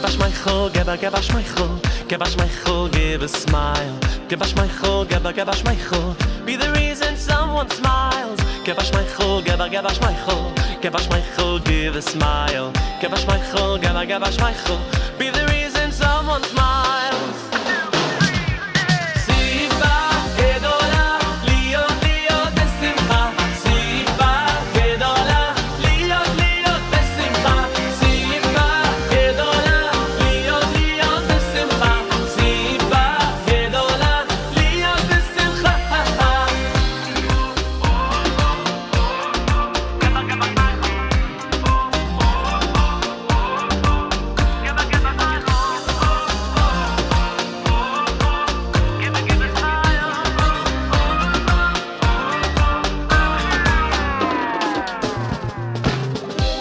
Give us Michael, give us Michael, give us Michael, give a smile. Give us Michael, give us Michael, be the reason someone smiles. Give us Michael, give us Michael, give us Michael, give a smile. Give us Michael, give us Michael, be the reason someone smiles.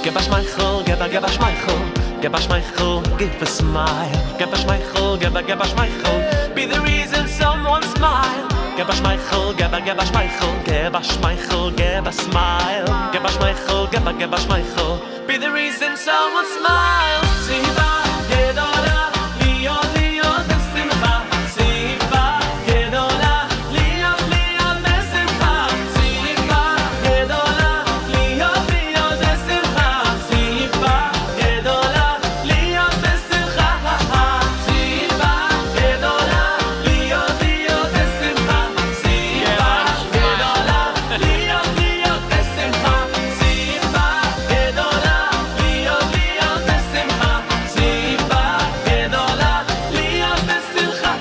Give us Michael, give us Michael, give us Michael, give a smile. Give us Michael, give us Michael, be the reason someone smile. Give us Michael, give us Michael, give us Michael, give a smile. Give us Michael, give us Michael, be the reason someone smiles. Siva gedola, lio lio besimcha. Siva gedola, lio lio besimcha. Siva gedola, lio lio besimcha. Siva gedola, lio besimcha. Siva gedola, lio lio besimcha. Siva gedola, lio lio besimcha. Siva gedola, lio lio besimcha. Siva gedola, lio besimcha.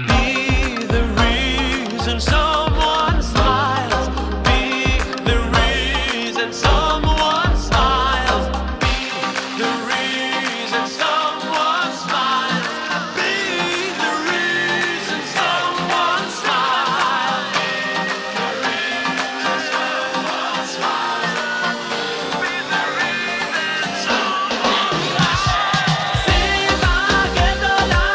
Be the reason someone smiles. Be the reason someone smiles. Be the reason someone smiles. Be the reason someone smiles. Be the reason someone smiles. Be the reason someone smiles. Siva gedola,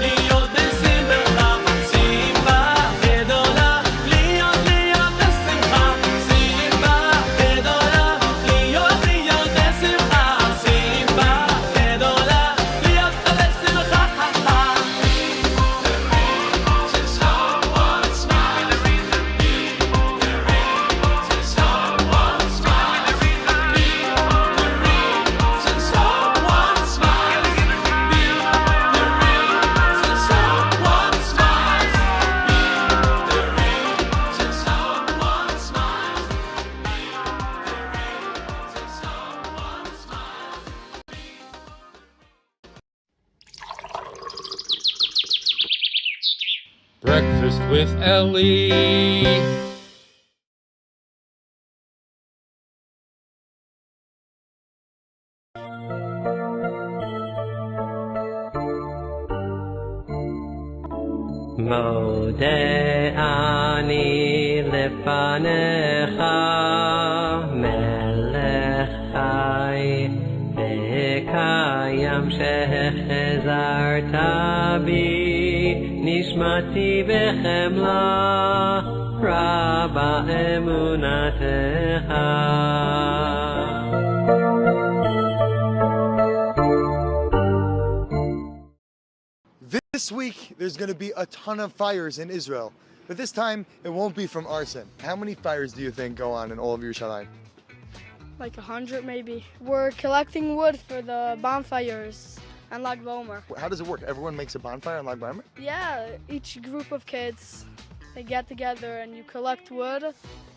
lio besimcha. Siva gedola, lio lio besimcha. Siva gedola, lio lio besimcha. Siva gedola, lio besimcha. The reason someone smiles. The reason someone smiles. The reason someone smiles. The reason someone smiles. The reason someone smiles. Breakfast with Elli. מודה אני לפניך מלך חי וקיים שהחזרת בי נשמתי בחמלה רבה אמונתך. This week, there's going to be a ton of fires in Israel, but this time it won't be from arson. How many fires do you think go on in all of Yerushalayim? Like 100 maybe. We're collecting wood for the bonfires on Lag Omer. How does it work? Everyone makes a bonfire on Lag BaOmer? Yeah, each group of kids, they get together and you collect wood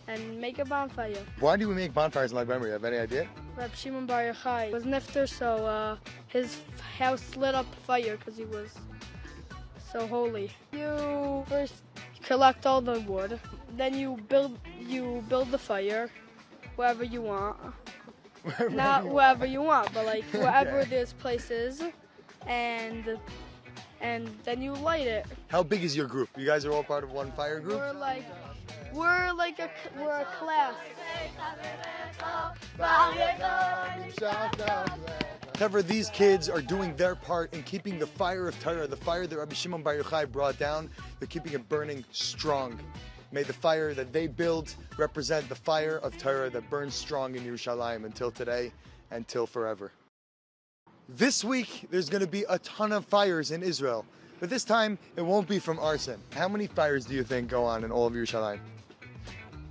and make a bonfire. Why do we make bonfires in Lag BaOmer? You have any idea? Reb Shimon Bar Yochai was nifter, so his house lit up fire because he was so holy. You first collect all the wood, then you build the fire wherever you want. Not wherever you want, but like wherever there's places, and then you light it. How big is your group? You guys are all part of one fire group? We're a class. However, these kids are doing their part in keeping the fire of Torah, the fire that Rabbi Shimon Bar Yochai brought down, they're keeping it burning strong. May the fire that they build represent the fire of Torah that burns strong in Yerushalayim until today and till forever. This week, there's going to be a ton of fires in Israel, but this time it won't be from arson. How many fires do you think go on in all of Yerushalayim?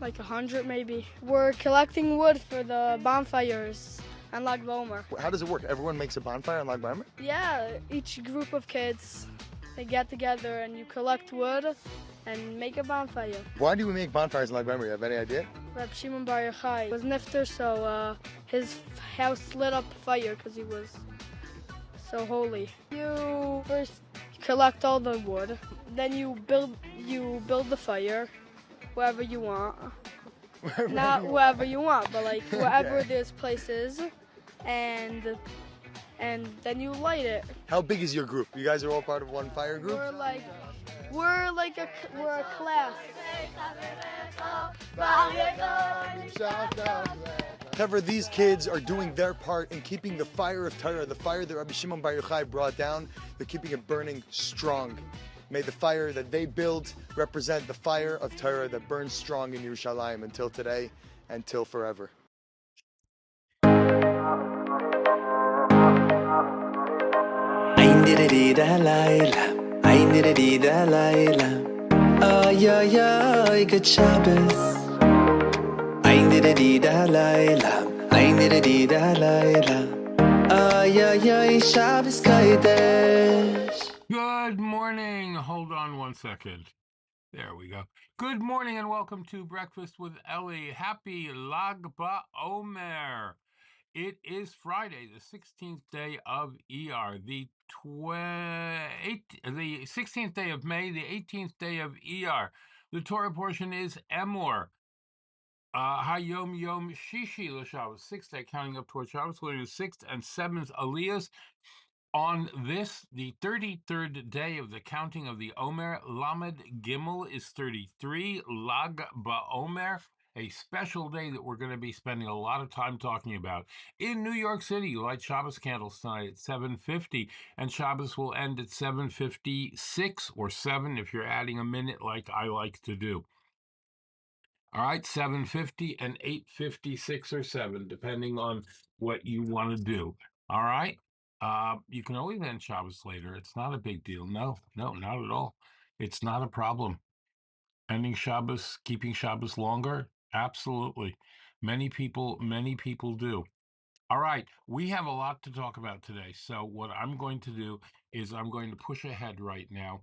Like 100 maybe. We're collecting wood for the bonfires on Lag Omer. How does it work? Everyone makes a bonfire on Lag B'Omer? Yeah, each group of kids, they get together and you collect wood and make a bonfire. Why do we make bonfires in Lag B'Omer? You have any idea? Reb Shimon Bar Yochai was nifter, so his house lit up fire because he was so holy. You first collect all the wood, then you build the fire wherever you want. Not wherever you want, but like wherever there's places, and then you light it. How big is your group? You guys are all part of one fire group? We're a class. However, these kids are doing their part in keeping the fire of Torah, the fire that Rabbi Shimon Bar Yochai brought down, they're keeping it burning strong. May the fire that they build represent the fire of Torah that burns strong in Yerushalayim until today and till forever. Ay, ay, ay, good Shabbos. Ay, nidda layla. Ay, nidda layla. Ay, ay, ay, Shabbos Kodesh. Good morning. Hold on one second. There we go. Good morning and welcome to Breakfast with Elli. Happy Lag Omer. It is Friday, the 16th day of Iyar, the 16th day of May, the 18th day of Iyar. The Torah portion is Emor. HaYom Yom Shishi Shabbos, 6th day, counting up towards Shabbos, learning the 6th and 7th Aliyos. On this, the 33rd day of the counting of the Omer, Lamed Gimel is 33, Lag Ba'Omer, a special day that we're going to be spending a lot of time talking about. In New York City, you light Shabbos candles tonight at 7:50, and Shabbos will end at 7:56 or 7 if you're adding a minute like I like to do. All right, 7:50 and 8:56 or 7, depending on what you want to do. All right? You can always end Shabbos later. It's not a big deal. No, not at all. It's not a problem. Ending Shabbos, keeping Shabbos longer? Absolutely. Many people do. All right, we have a lot to talk about today. So what I'm going to do is I'm going to push ahead right now.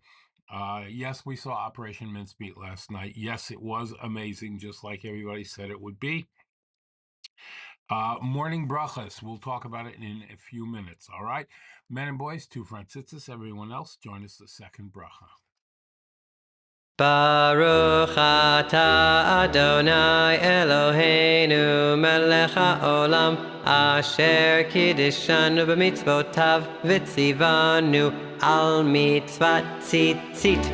Yes, we saw Operation Mincemeat last night. Yes, it was amazing, just like everybody said it would be. Morning brachas. We'll talk about it in a few minutes. All right, men and boys, two front sitzes. Everyone else, join us the second bracha. Baruch atah Adonai Eloheinu melech haolam asher kiddishanu b'mitzvotav v'tzivanu al mitzvat tzitzit.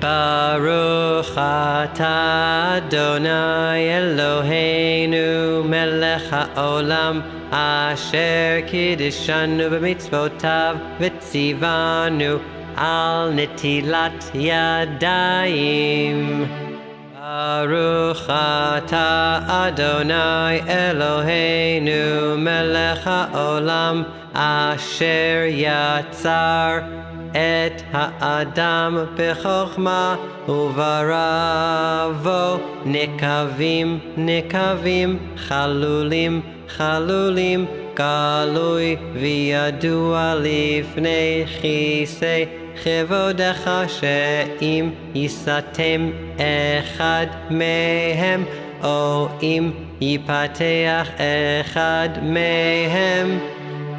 Baruch atah Adonai Eloheinu melech haolam asher kiddishanu b'mitzvotav v'tzivanu al netilat yadayim. Baruch atah Adonai Eloheinu melech haolam asher yatzar et ha'adam b'chokhmah uvaravo nekavim chalulim galui v'yadua lifnei chisei Chevodecha she'im yisatem echad mehem o im yipateach echad mehem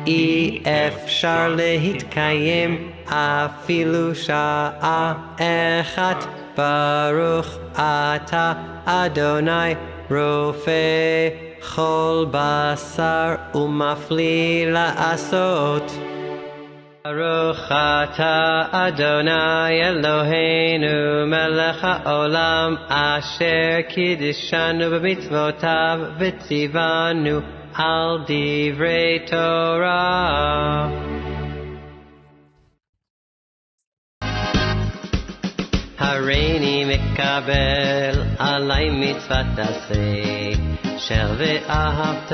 אי אפשר להתקיים אפילו שעה אחת ברוך אתה אדוני רופא כל בשר ומפליא לעשות Baruch atah Adonai Eloheinu melech haolam asher kiddishanu b'mitzvotav v'tzivanu al divrei Torah. Hareini מקבל עלי מצוות עשה של ואהבת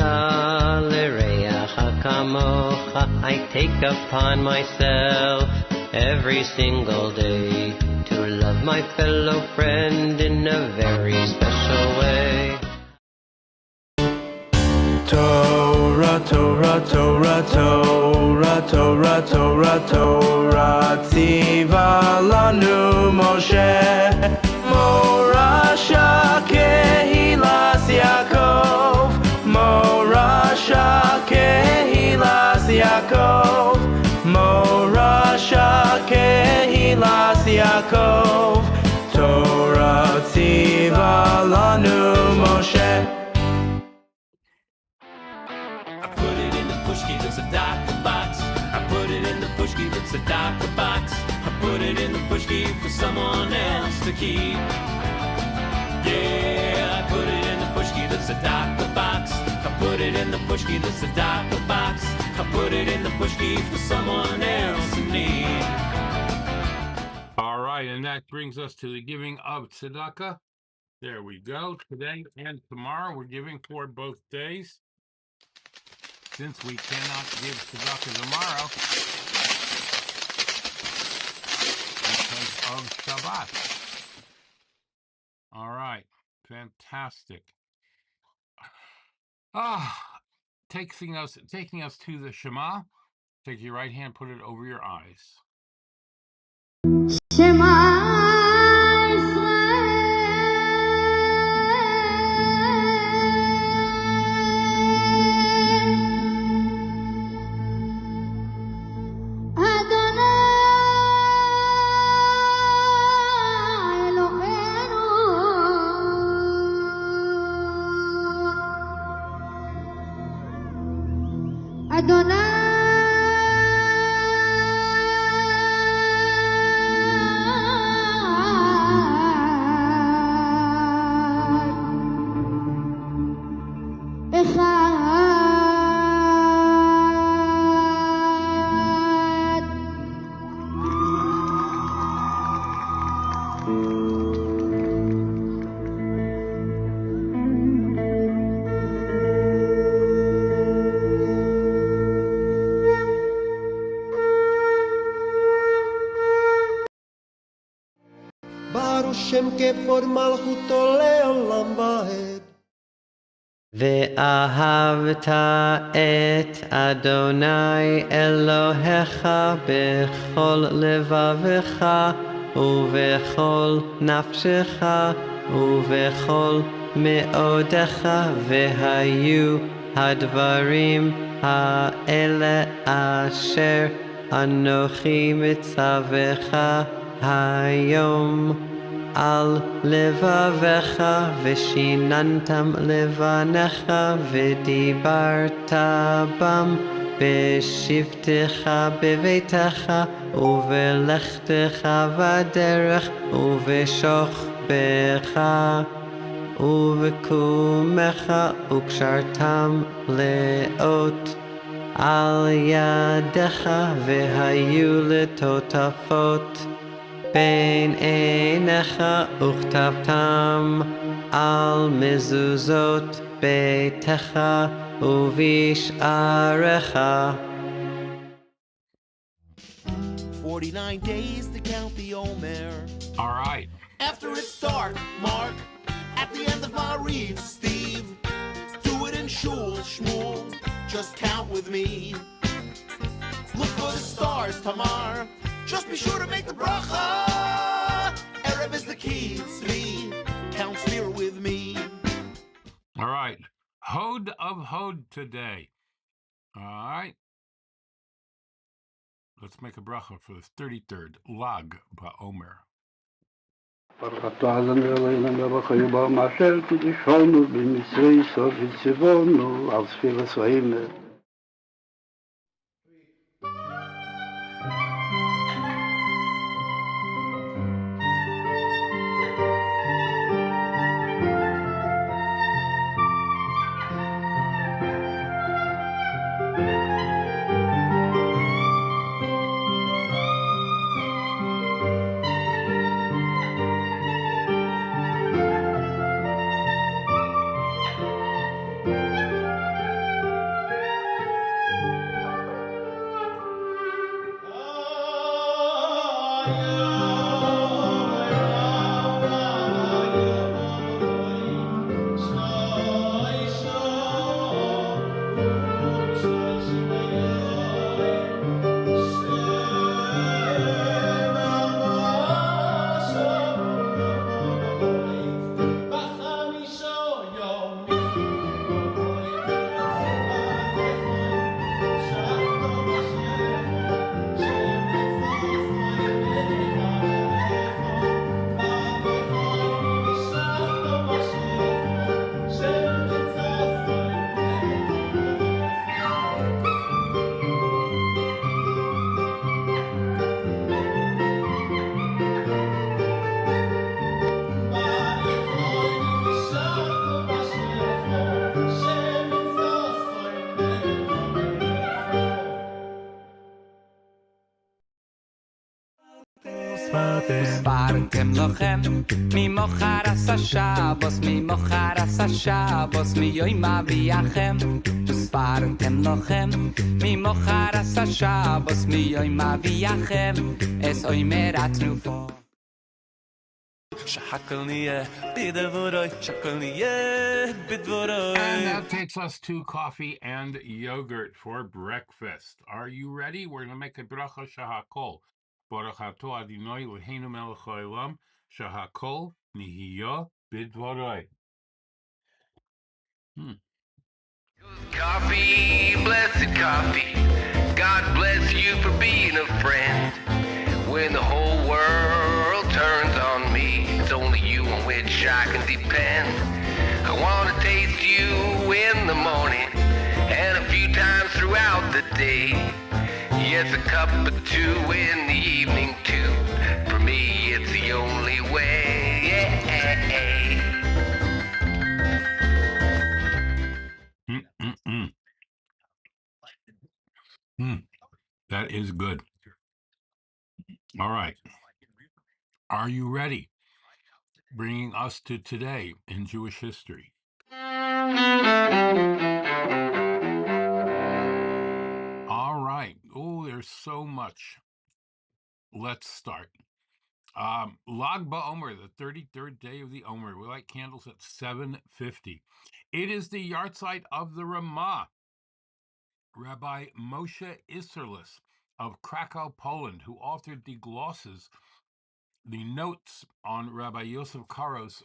לרעך כמוך. I take upon myself every single day to love my fellow friend in a very special way. Torah, Torah, Torah, Torah, Torah, Torah, Torah, tziva lanu Moshe, Morasha kehilas Yaakov, Morasha kehilas Yaakov, Morasha kehilas Yaakov, Torah tziva lanu Moshe. I put it in the pushki that's a DACA box. I put it in the pushki that's a DACA box. I put it in the pushki for someone else to keep. Yeah, I put it in the pushki that's a DACA box. I put it in the pushki that's a DACA box. I put it in the pushki for someone else in need. All right, and that brings us to the giving of tzedakah. There we go. Today and tomorrow we're giving for both days. Since we cannot give tzedakah tomorrow because of Shabbat. All right, fantastic. Taking us to the Shema. Take your right hand, put it over your eyes. Shem kevod malchuto leolam vaed. ואהבת את אדוני אלוהיך בכל לבבך ובכל נפשך ובכל מאודך, והיו הדברים האלה אשר אנוכי מצווך היום על לבבך, ושיננתם לבניך, ודיברת בם בשבתך בביתך, ובלכתך בדרך, ובשוכבך, ובקומך, וקשרתם לאות על ידך, והיו לטוטפות בין עיניך, וכתבתם על מזוזות ביתך ובשעריך. 49 days to count the Omer. All right. After it's dark, Mark, at the end of my read, Steve, do it in shul, shmuel, just count with me. Look for the stars, Tamar, just be sure to make the bracha. Erev is the key, Tzvi, count sphere with me. All right. Hod of Hod today. All right. Let's make a bracha for the 33rd Lag Omer. ברוך אתה אדוני אלוהינו מלך העולם אשר קידשנו במצרי סוד וציוונו על תפילת צבאינו. וספרתם לכם ממוחר עשה שבוס ממוחר עשה שבוס מיום אביכם וספרתם לכם ממוחר עשה שבוס מיום אביכם es Omer atnufo And that takes us to coffee and yogurt for breakfast. Are you ready? We're going to make a bracha shahakol. Baruch atah Adonai Eloheinu melech haolam shahakol nihiya bidvaroi. Coffee, blessed coffee. God bless you for being a friend. When the whole world turns on me, it's only you on which I can depend. I want to taste you in the morning and a few times throughout the day. Yes, a cup or two in the evening too. For me, it's the only way. That is good. All right. Are you ready? Bringing us to today in Jewish history. All right. Oh, there's so much. Let's start. Lag BaOmer, the 33rd day of the Omer. We light candles at 7:50. It is the yahrzeit of the Ramah, Rabbi Moshe Isserles of Krakow, Poland, who authored the glosses, the notes on Rabbi Yosef Karo's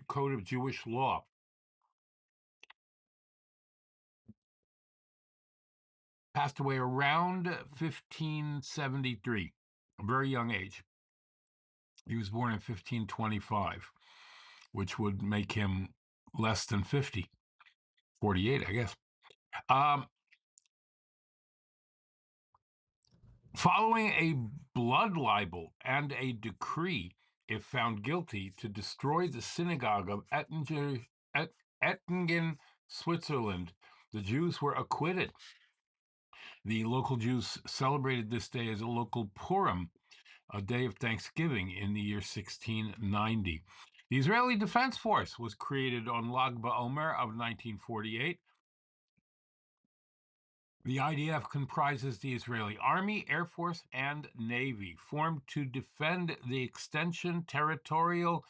Code of Jewish Law. Passed away around 1573, a very young age. He was born in 1525, which would make him less than 50, 48, I guess. Following a blood libel and a decree, if found guilty, to destroy the synagogue of Ettingen, Switzerland, the Jews were acquitted. The local Jews celebrated this day as a local Purim, a day of Thanksgiving in the year 1690. The Israeli Defense Force was created on Lag BaOmer of 1948. The IDF comprises the Israeli Army, Air Force, and Navy, formed to defend the existence, territorial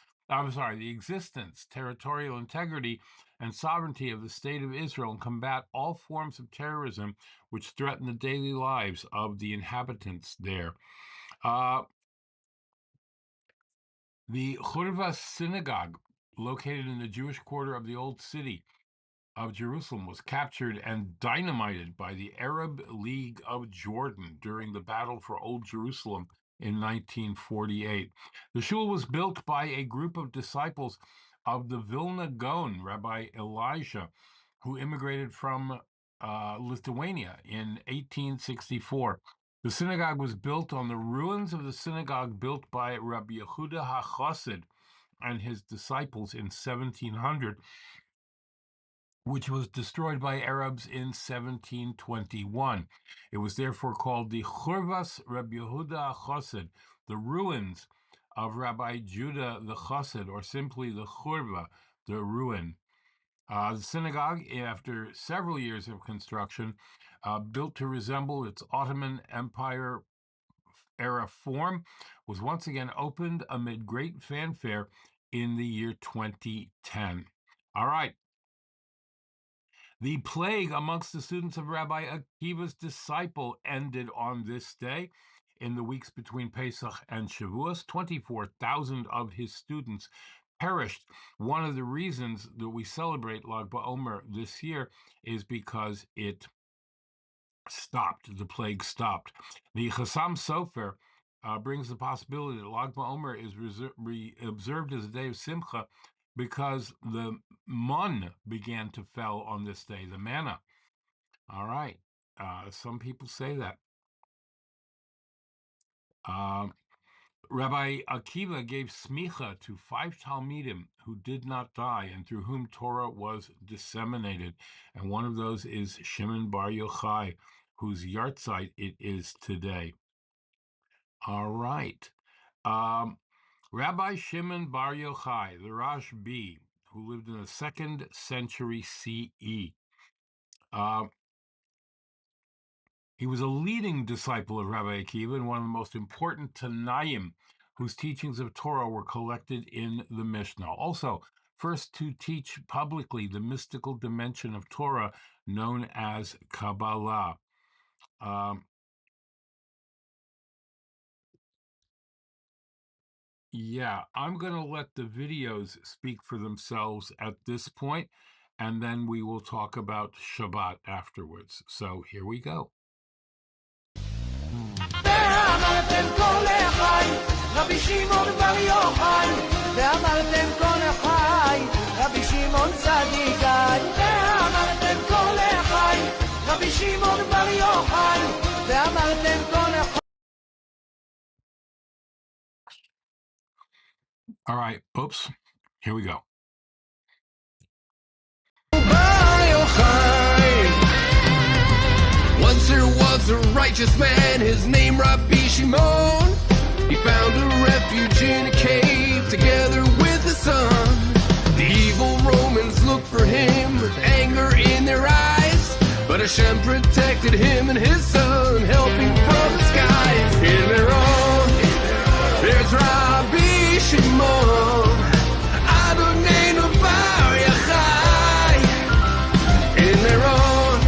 integrity, and sovereignty of the State of Israel and combat all forms of terrorism which threaten the daily lives of the inhabitants there. The Churva Synagogue, located in the Jewish quarter of the Old City of Jerusalem, was captured and dynamited by the Arab League of Jordan during the Battle for Old Jerusalem in 1948. The shul was built by a group of disciples of the Vilna Gaon, Rabbi Elijah, who immigrated from Lithuania in 1864. The synagogue was built on the ruins of the synagogue built by Rabbi Yehuda HaChassid and his disciples in 1700, which was destroyed by Arabs in 1721. It was therefore called the Churvas Rabbi Yehuda HaChassid, the ruins of Rabbi Judah the Chassid, or simply the Churva, the ruin. The synagogue, after several years of construction, built to resemble its Ottoman Empire era form, was once again opened amid great fanfare in the year 2010. All right. The plague amongst the students of Rabbi Akiva's disciple ended on this day. In the weeks between Pesach and Shavuos, 24,000 of his students perished. One of the reasons that we celebrate Lag BaOmer this year is because it stopped. The plague stopped. The Chassam Sofer brings the possibility that Lag BaOmer is observed as a day of Simcha because the mun began to fall on this day, the manna. All right. Some people say that. Rabbi Akiva gave smicha to 5 Talmidim who did not die and through whom Torah was disseminated. And one of those is Shimon Bar Yochai, whose yahrzeit it is today. All right. Rabbi Shimon Bar Yochai, the Rashbi, who lived in the 2nd century CE. He was a leading disciple of Rabbi Akiva and one of the most important Tanaim, whose teachings of Torah were collected in the Mishnah. Also, first to teach publicly the mystical dimension of Torah known as Kabbalah. Yeah, I'm going to let the videos speak for themselves at this point, and then we will talk about Shabbat afterwards. So here we go. ואמרתם כל החי, רבי שמעון בר יוחאי, ואמרתם כל החי, רבי שמעון צדיקאי, ואמרתם כל החי, רבי שמעון בר יוחאי, ואמרתם כל החי. All right, oops, here we go. Once there was a righteous man, his name Rabbi Shimon. He found a refuge in a cave together with his son. The evil Romans looked for him with anger in their eyes, but Hashem protected him and his son, helping from the skies. In their own, there's Rabbi Shimon, Adonai Bar Yochai. In their own,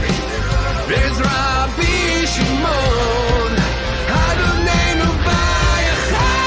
there's Rabbi Shimon, Adonai Bar Yochai.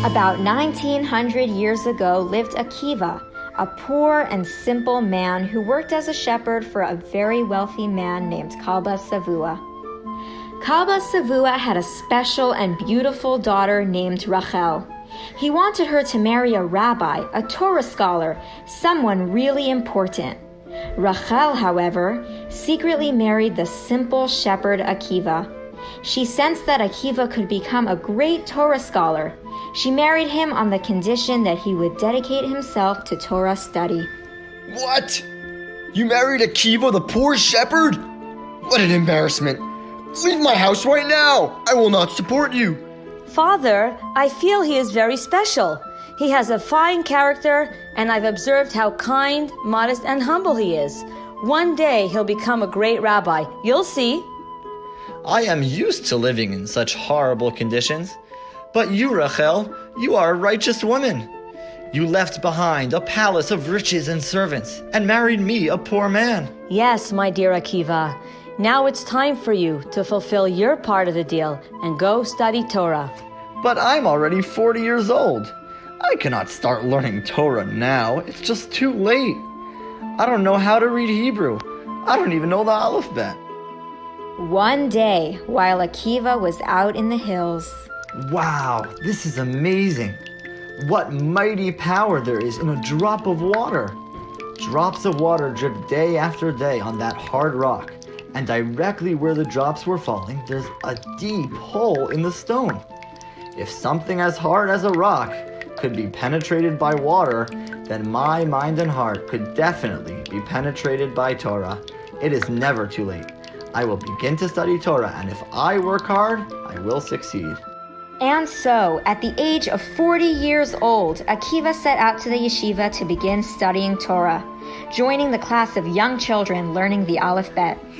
About 1900 years ago lived Akiva, a poor and simple man who worked as a shepherd for a very wealthy man named Kalba Savua. Kalba Savua had a special and beautiful daughter named Rachel. He wanted her to marry a rabbi, a Torah scholar, someone really important. Rachel, however, secretly married the simple shepherd Akiva. She sensed that Akiva could become a great Torah scholar. She married him on the condition that he would dedicate himself to Torah study. What? You married Akiva, the poor shepherd? What an embarrassment. Leave my house right now. I will not support you. Father, I feel he is very special. He has a fine character, and I've observed how kind, modest, and humble he is. One day he'll become a great rabbi. You'll see. I am used to living in such horrible conditions. But you, Rachel, you are a righteous woman. You left behind a palace of riches and servants and married me, a poor man. Yes, my dear Akiva. Now it's time for you to fulfill your part of the deal and go study Torah. But I'm already 40 years old. I cannot start learning Torah now. It's just too late. I don't know how to read Hebrew. I don't even know the alphabet. One day, while Akiva was out in the hills. Wow, this is amazing. What mighty power there is in a drop of water. Drops of water drip day after day on that hard rock, and directly where the drops were falling, there's a deep hole in the stone. If something as hard as a rock could be penetrated by water, then my mind and heart could definitely be penetrated by Torah. It is never too late. I will begin to study Torah, and if I work hard, I will succeed. And so, at the age of 40 years old, Akiva set out to the yeshiva to begin studying Torah, joining the class of young children learning the alphabet. Look,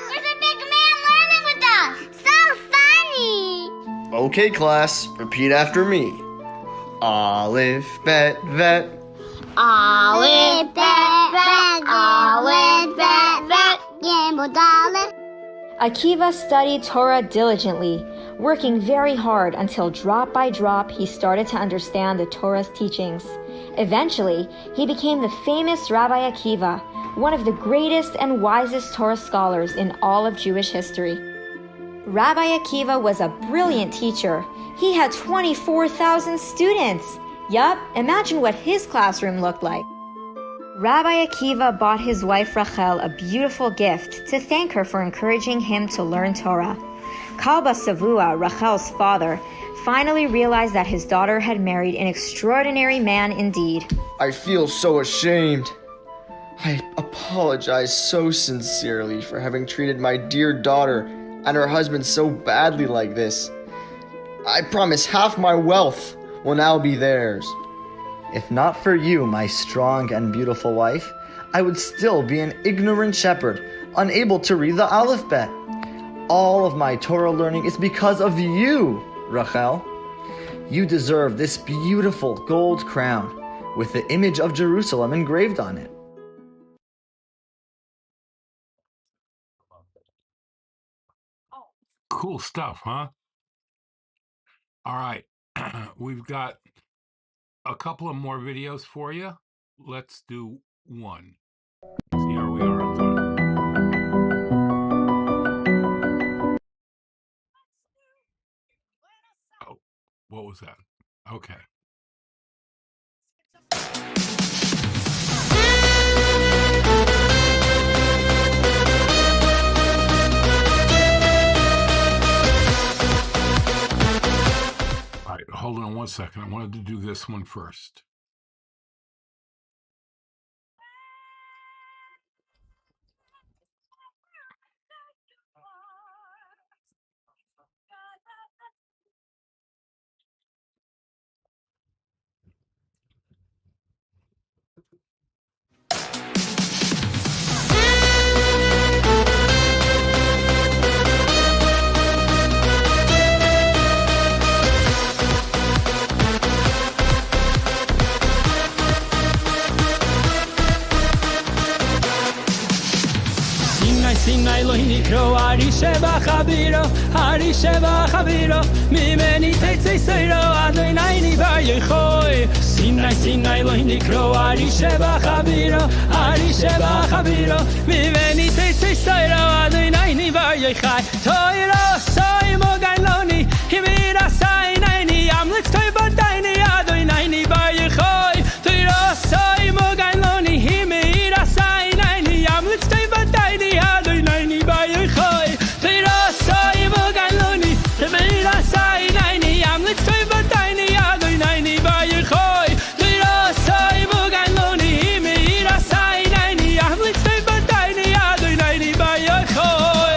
there's a big man learning with us. So funny. Okay, class, repeat after me. Aleph, bet, vet. Aleph, bet, vet. Aleph, bet, vet. Gimel, Dalet. Akiva studied Torah diligently, working very hard until drop by drop he started to understand the Torah's teachings. Eventually, he became the famous Rabbi Akiva, one of the greatest and wisest Torah scholars in all of Jewish history. Rabbi Akiva was a brilliant teacher. He had 24,000 students. Yup, imagine what his classroom looked like. Rabbi Akiva bought his wife Rachel a beautiful gift to thank her for encouraging him to learn Torah. Kalba Savua, Rachel's father, finally realized that his daughter had married an extraordinary man indeed. I feel so ashamed. I apologize so sincerely for having treated my dear daughter and her husband so badly like this. I promise half my wealth will now be theirs. If not for you, my strong and beautiful wife, I would still be an ignorant shepherd, unable to read the alphabet. All of my Torah learning is because of you, Rachel. You deserve this beautiful gold crown with the image of Jerusalem engraved on it. Cool stuff, huh? All right. We've got a couple of more videos for you. Let's do one. See how we are on time. Oh, what was that? Okay. All right, hold on one second. I wanted to do this one first. Sinai lo nikro ari sheba chaviro mimeni tetzei seiro Adonai ni vayechoi Sinai lo nikro ari sheba chaviro mimeni tetzei seiro Adonai ni vayechai Torah sai mogan loni himira sai naini amlitz toy badaini Adonai ni vayechoi Torah sai mogan loni himira sai naini amlitz toy badaini Adonai ni vayechoi Torah sai mogan loni himira sai naini amlitz toy badaini Adonai ni vayechoi Torah sai mogan loni himira sai naini amlitz toy badaini Adonai ni vayechoi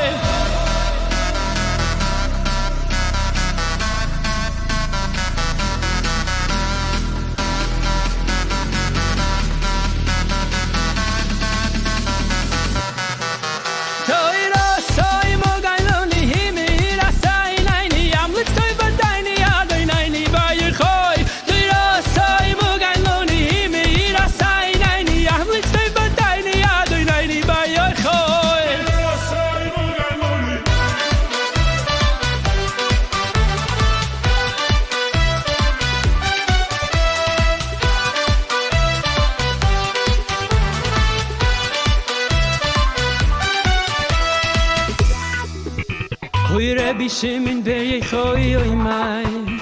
Rabbi Shimon ben Yochai oimai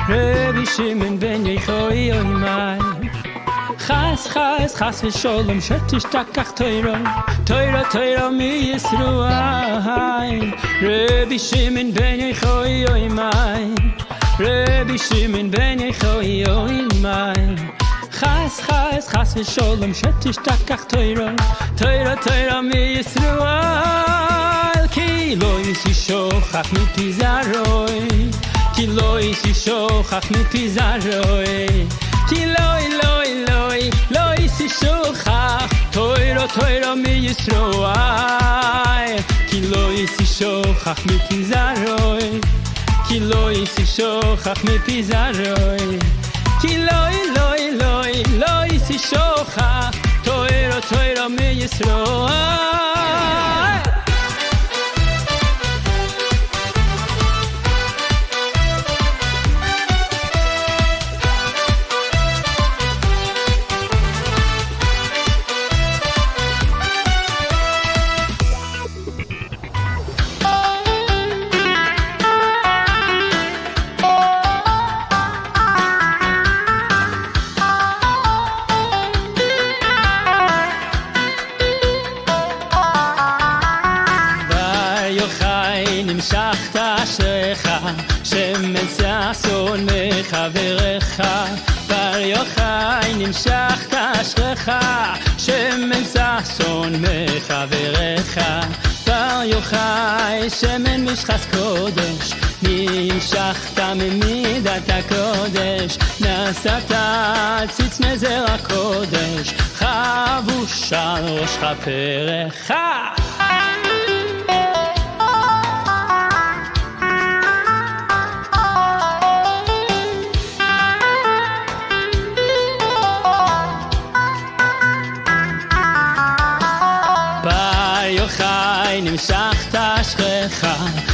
Rabbi Shimon ben Yochai oimai Chas v'sholom shetishtachach Torah mi Yisroel Rabbi Shimon ben Yochai oimai Rabbi Shimon ben Yochai oimai Chas v'sholom shetishtachach Torah mi Yisroel Ki lo yishochach mipi zaroi Ki lo yishochach mipi zaroi Ki lo yishochach Torah mi Yisroel Ki lo yishochach mipi zaroi Ki lo yishochach mipi zaroi Ki lo yishochach Torah mi Yisroel נמשכת אשריך, שמן ששון מחבריך. בר יוחאי נמשכת אשריך, שמן ששון מחבריך. בר יוחאי שמן משחס קודש, נמשכת ממידת הקודש. נשאת ציץ נזר הקודש, חבוש על ראש כפרך. נמשכת אשריך,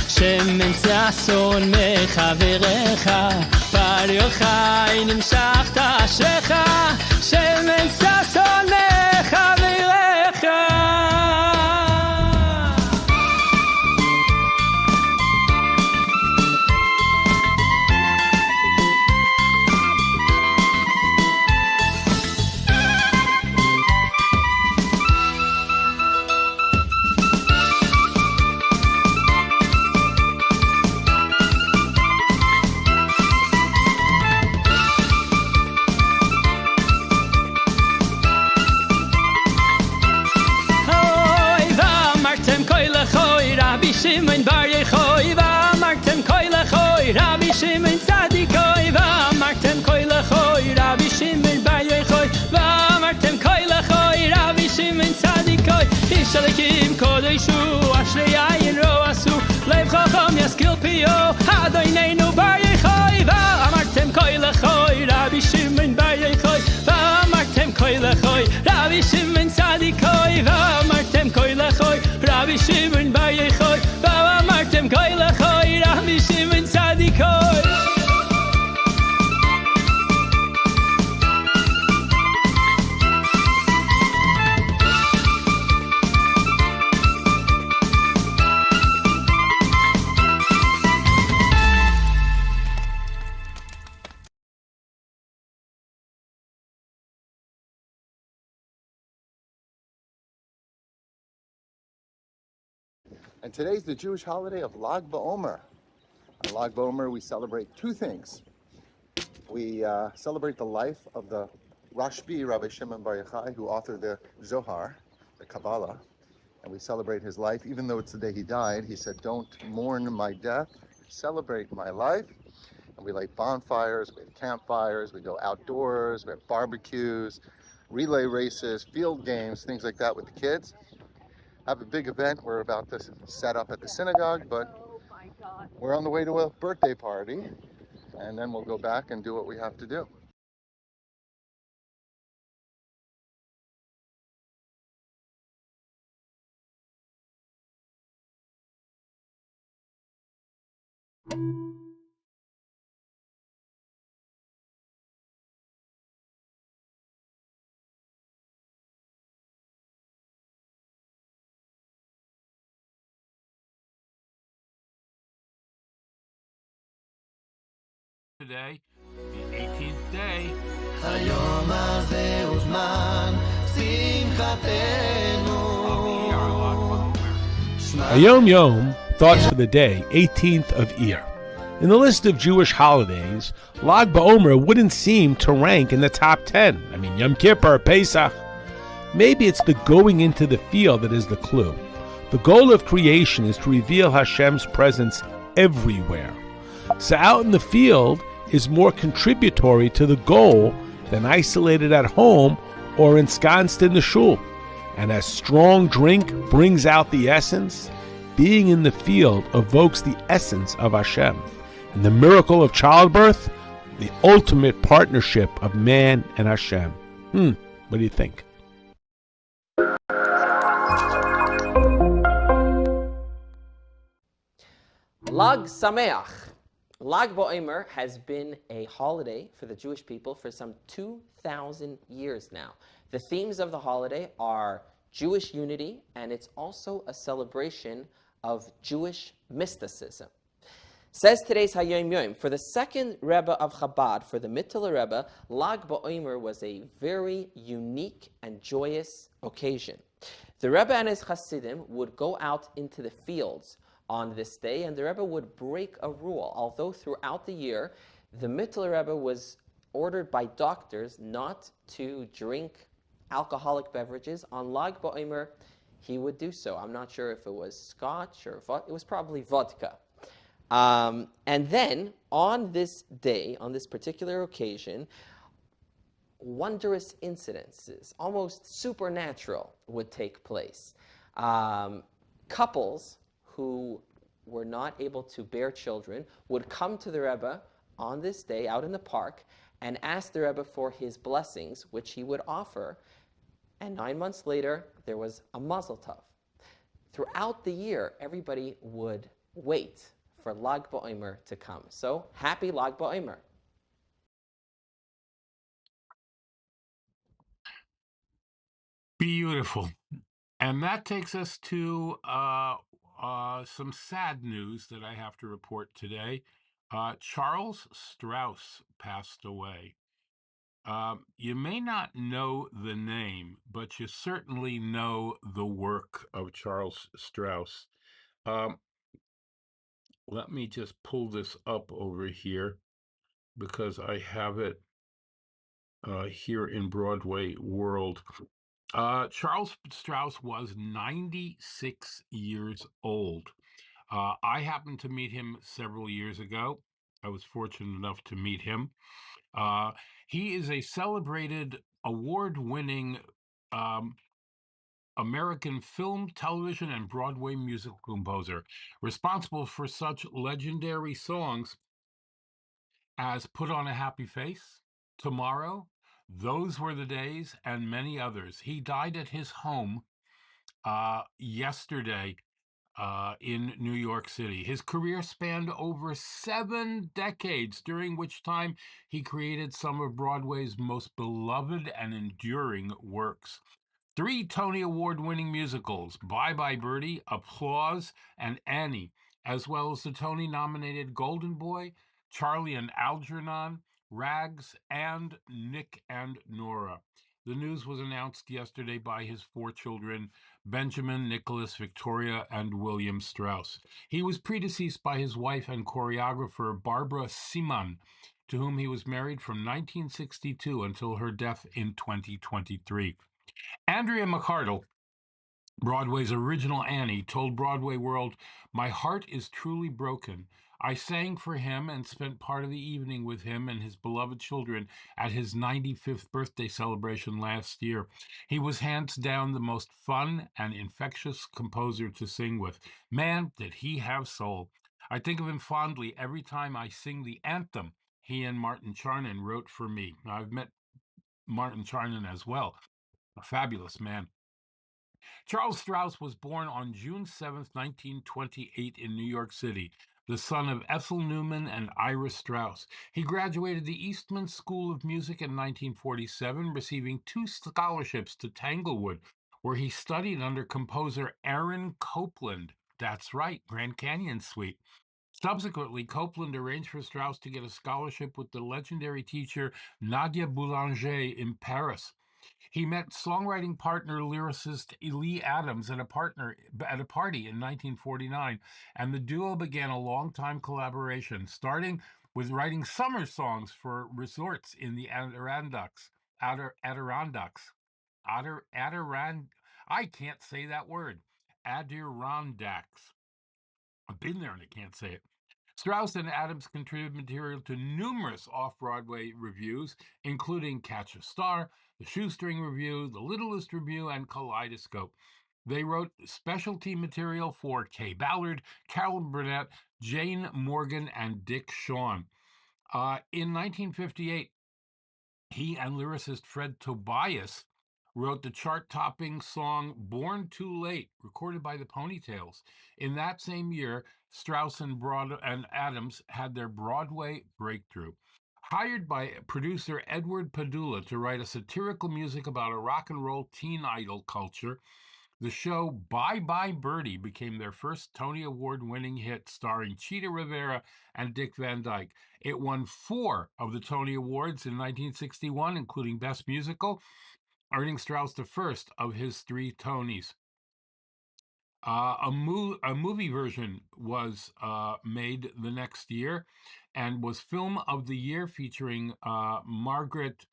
שמן ששון מחבריך. בר יוחאי נמשכת אשריך, שמן ששון מחבריך. Shimon bar Yochai, v'amartem koi lechoi, Rabbi Shimon tzadikoi, v'amartem koi lechoi, Rabbi Shimon bar Yochai, v'amartem koi lechoi, Rabbi Shimon tzadikoi. Ish alekim kodeshu, ashrei ayin roasu, lev chacham yaskil piyo, Adonenu bar Yochai, v'amartem koi lechoi, Rabbi Shimon bar Yochai, v'amartem koi lechoi, Rabbi Shimon tzadikoi, v'amartem koi lechoi, Rabbi Shimon bar Yochai. And today's the Jewish holiday of Lag BaOmer. On Lag BaOmer, we celebrate two things. We celebrate the life of the Rashbi, Rabbi Shimon bar Yochai, who authored the Zohar, the Kabbalah, and we celebrate his life. Even though it's the day he died, he said, don't mourn my death, celebrate my life. And we light bonfires, we have campfires, we go outdoors, we have barbecues, relay races, field games, things like that with the kids. Have a big event we're about to set up at the synagogue, but we're on the way to a birthday party, and then we'll go back and do what we have to do. Today, the 18th day. HaYom הזה הוא זמן שמחתנו. HaYom, thoughts for the day, 18th of Iyar. In the list of Jewish holidays, Lag BaOmer wouldn't seem to rank in the top 10. I mean, Yom Kippur, Pesach. Maybe it's the going into the field that is the clue. The goal of creation is to reveal Hashem's presence everywhere. So out in the field is more contributory to the goal than isolated at home or ensconced in the shul. And as strong drink brings out the essence, being in the field evokes the essence of Hashem. And the miracle of childbirth, the ultimate partnership of man and Hashem. What do you think? Lag Sameach. Lag BaOmer has been a holiday for the Jewish people for some 2,000 years now. The themes of the holiday are Jewish unity, and it's also a celebration of Jewish mysticism. Says today's HaYom, for the second Rebbe of Chabad, for the Mittler Rebbe, Lag BaOmer was a very unique and joyous occasion. The Rebbe and his Hasidim would go out into the fields on this day, and the Rebbe would break a rule. Although throughout the year, the Mittler Rebbe was ordered by doctors not to drink alcoholic beverages, on Lag BaOmer, he would do so. I'm not sure if it was scotch or it was probably vodka. And then on this day, on this particular occasion, wondrous incidences, almost supernatural, would take place. Couples who were not able to bear children would come to the Rebbe on this day out in the park and ask the Rebbe for his blessings, which he would offer. And 9 months later, there was a mazel tov. Throughout the year, everybody would wait for Lag BaOmer to come. So, happy Lag BaOmer. Beautiful. And that takes us to some sad news that I have to report today. Charles Strauss passed away. You may not know the name, but you certainly know the work of Charles Strauss. Let me just pull this up over here because I have it here in Broadway World. Charles Strauss was 96 years old. I happened to meet him several years ago. I was fortunate enough to meet him. He is a celebrated, award-winning American film, television, and Broadway musical composer, responsible for such legendary songs as Put on a Happy Face, Tomorrow, Those Were the Days, and many others. He died at his home yesterday in New York City. His career spanned over 7 decades, during which time he created some of Broadway's most beloved and enduring works. 3 Tony Award-winning musicals, Bye Bye Birdie, Applause, and Annie, as well as the Tony-nominated Golden Boy, Charlie and Algernon, Rags, and Nick and Nora. The news was announced yesterday by his 4 children, Benjamin, Nicholas, Victoria, and William Strauss. He was predeceased by his wife and choreographer, Barbara Simon, to whom he was married from 1962 until her death in 2023. Andrea McArdle, Broadway's original Annie, told Broadway World, "My heart is truly broken. I sang for him and spent part of the evening with him and his beloved children at his 95th birthday celebration last year. He was hands down the most fun and infectious composer to sing with. Man, did he have soul. I think of him fondly every time I sing the anthem he and Martin Charnin wrote for me." Now, I've met Martin Charnin as well. A fabulous man. Charles Strauss was born on June 7, 1928 in New York City, the son of Ethel Newman and Ira Strauss. He graduated the Eastman School of Music in 1947, receiving 2 scholarships to Tanglewood, where he studied under composer Aaron Copland. That's right, Grand Canyon Suite. Subsequently, Copland arranged for Strauss to get a scholarship with the legendary teacher Nadia Boulanger in Paris. He met songwriting partner lyricist Elli Adams at a party in 1949, and the duo began a long-time collaboration, starting with writing summer songs for resorts in the Adirondacks. I can't say that word. Adirondacks. I've been there and I can't say it. Strauss and Adams contributed material to numerous off-Broadway revues, including Catch a Star, The Shoestring Revue, The Littlest Revue, and Kaleidoscope. They wrote specialty material for Kay Ballard, Carolyn Burnett, Jane Morgan, and Dick Shawn. In 1958, he and lyricist Fred Tobias wrote the chart-topping song Born Too Late, recorded by the Ponytails. In that same year, Strauss and Adams had their Broadway breakthrough. Hired by producer Edward Padula to write a satirical music about a rock and roll teen idol culture, the show Bye Bye Birdie became their first Tony Award-winning hit, starring Cheetah Rivera and Dick Van Dyke. It won 4 of the Tony Awards in 1961, including Best Musical, earning Strauss the first of his 3 Tonys. A movie version was made the next year and was Film of the Year, featuring Margaret's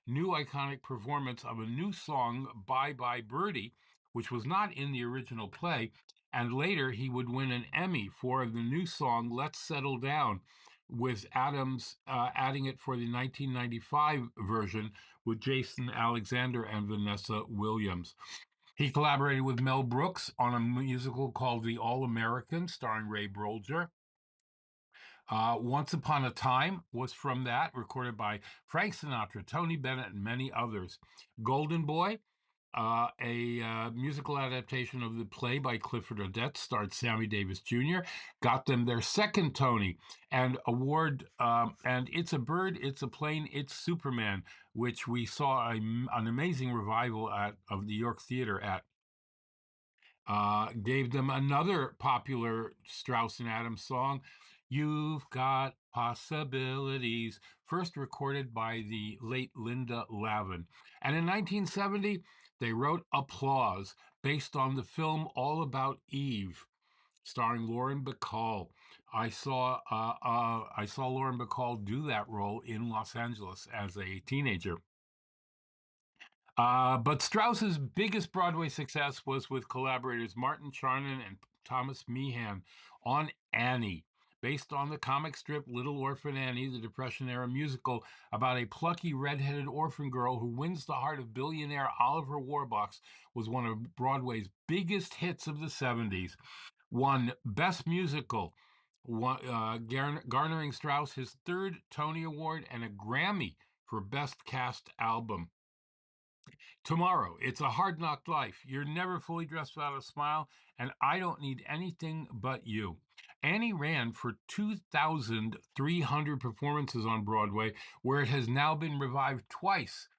new iconic performance of a new song, Bye Bye Birdie, which was not in the original play. And later he would win an Emmy for the new song, Let's Settle Down, with Adams adding it for the 1995 version with Jason Alexander and Vanessa Williams. He collaborated with Mel Brooks on a musical called The All-American, starring Ray Bolger. Once Upon a Time was from that, recorded by Frank Sinatra, Tony Bennett, and many others. Golden Boy, a musical adaptation of the play by Clifford Odets, starred Sammy Davis Jr., got them their second Tony and award. And It's a Bird, It's a Plane, It's Superman, which we saw an amazing revival of the York Theater at. Gave them another popular Strauss and Adams song, You've Got Possibilities, first recorded by the late Linda Lavin. And in 1970, they wrote Applause, based on the film All About Eve, starring Lauren Bacall. I saw Lauren Bacall do that role in Los Angeles as a teenager. But Strauss's biggest Broadway success was with collaborators Martin Charnin and Thomas Meehan on Annie, based on the comic strip Little Orphan Annie, the Depression-era musical about a plucky redheaded orphan girl who wins the heart of billionaire Oliver Warbucks, was one of Broadway's biggest hits of the 70s. Won Best Musical, garnering Strauss his third Tony Award and a Grammy for Best Cast Album. Tomorrow, it's a hard knock life. You're never fully dressed without a smile, and I don't need anything but you. Annie ran for 2,300 performances on Broadway, where it has now been revived twice,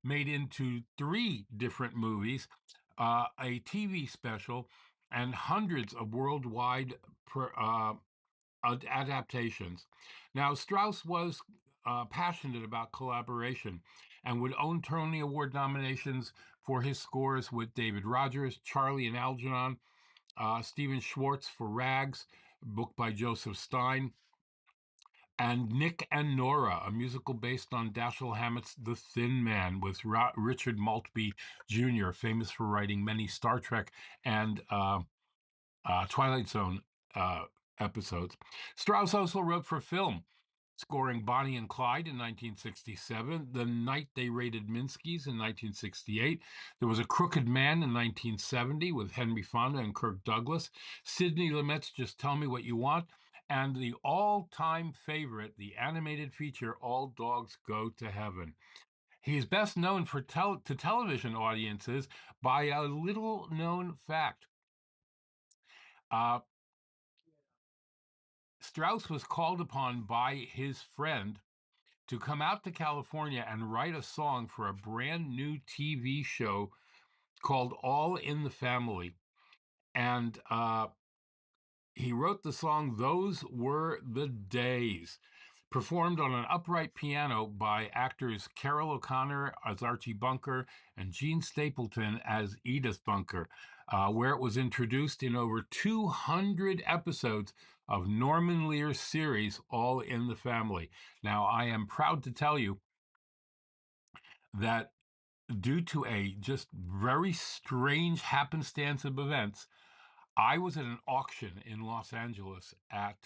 made into 3 different movies, a TV special, and hundreds of worldwide adaptations. Now, Strauss was passionate about collaboration and would own Tony Award nominations for his scores with David Rogers, Charlie and Algernon, Stephen Schwartz for Rags, book by Joseph Stein, and Nick and Nora, a musical based on Dashiell Hammett's The Thin Man, with Richard Maltby Jr., famous for writing many Star Trek and Twilight Zone episodes. Strauss also wrote for film, scoring Bonnie and Clyde in 1967, The Night They Raided Minsky's in 1968. There was A Crooked Man in 1970 with Henry Fonda and Kirk Douglas. Sidney Lumet's Just Tell Me What You Want, and the all-time favorite, the animated feature All Dogs Go to Heaven. He is best known to television audiences by a little-known fact. Strauss was called upon by his friend to come out to California and write a song for a brand new TV show called All in the Family. And he wrote the song Those Were the Days, performed on an upright piano by actors Carol O'Connor as Archie Bunker and Gene Stapleton as Edith Bunker, where it was introduced in over 200 episodes of Norman Lear's series, All in the Family. Now, I am proud to tell you that due to a just very strange happenstance of events, I was at an auction in Los Angeles at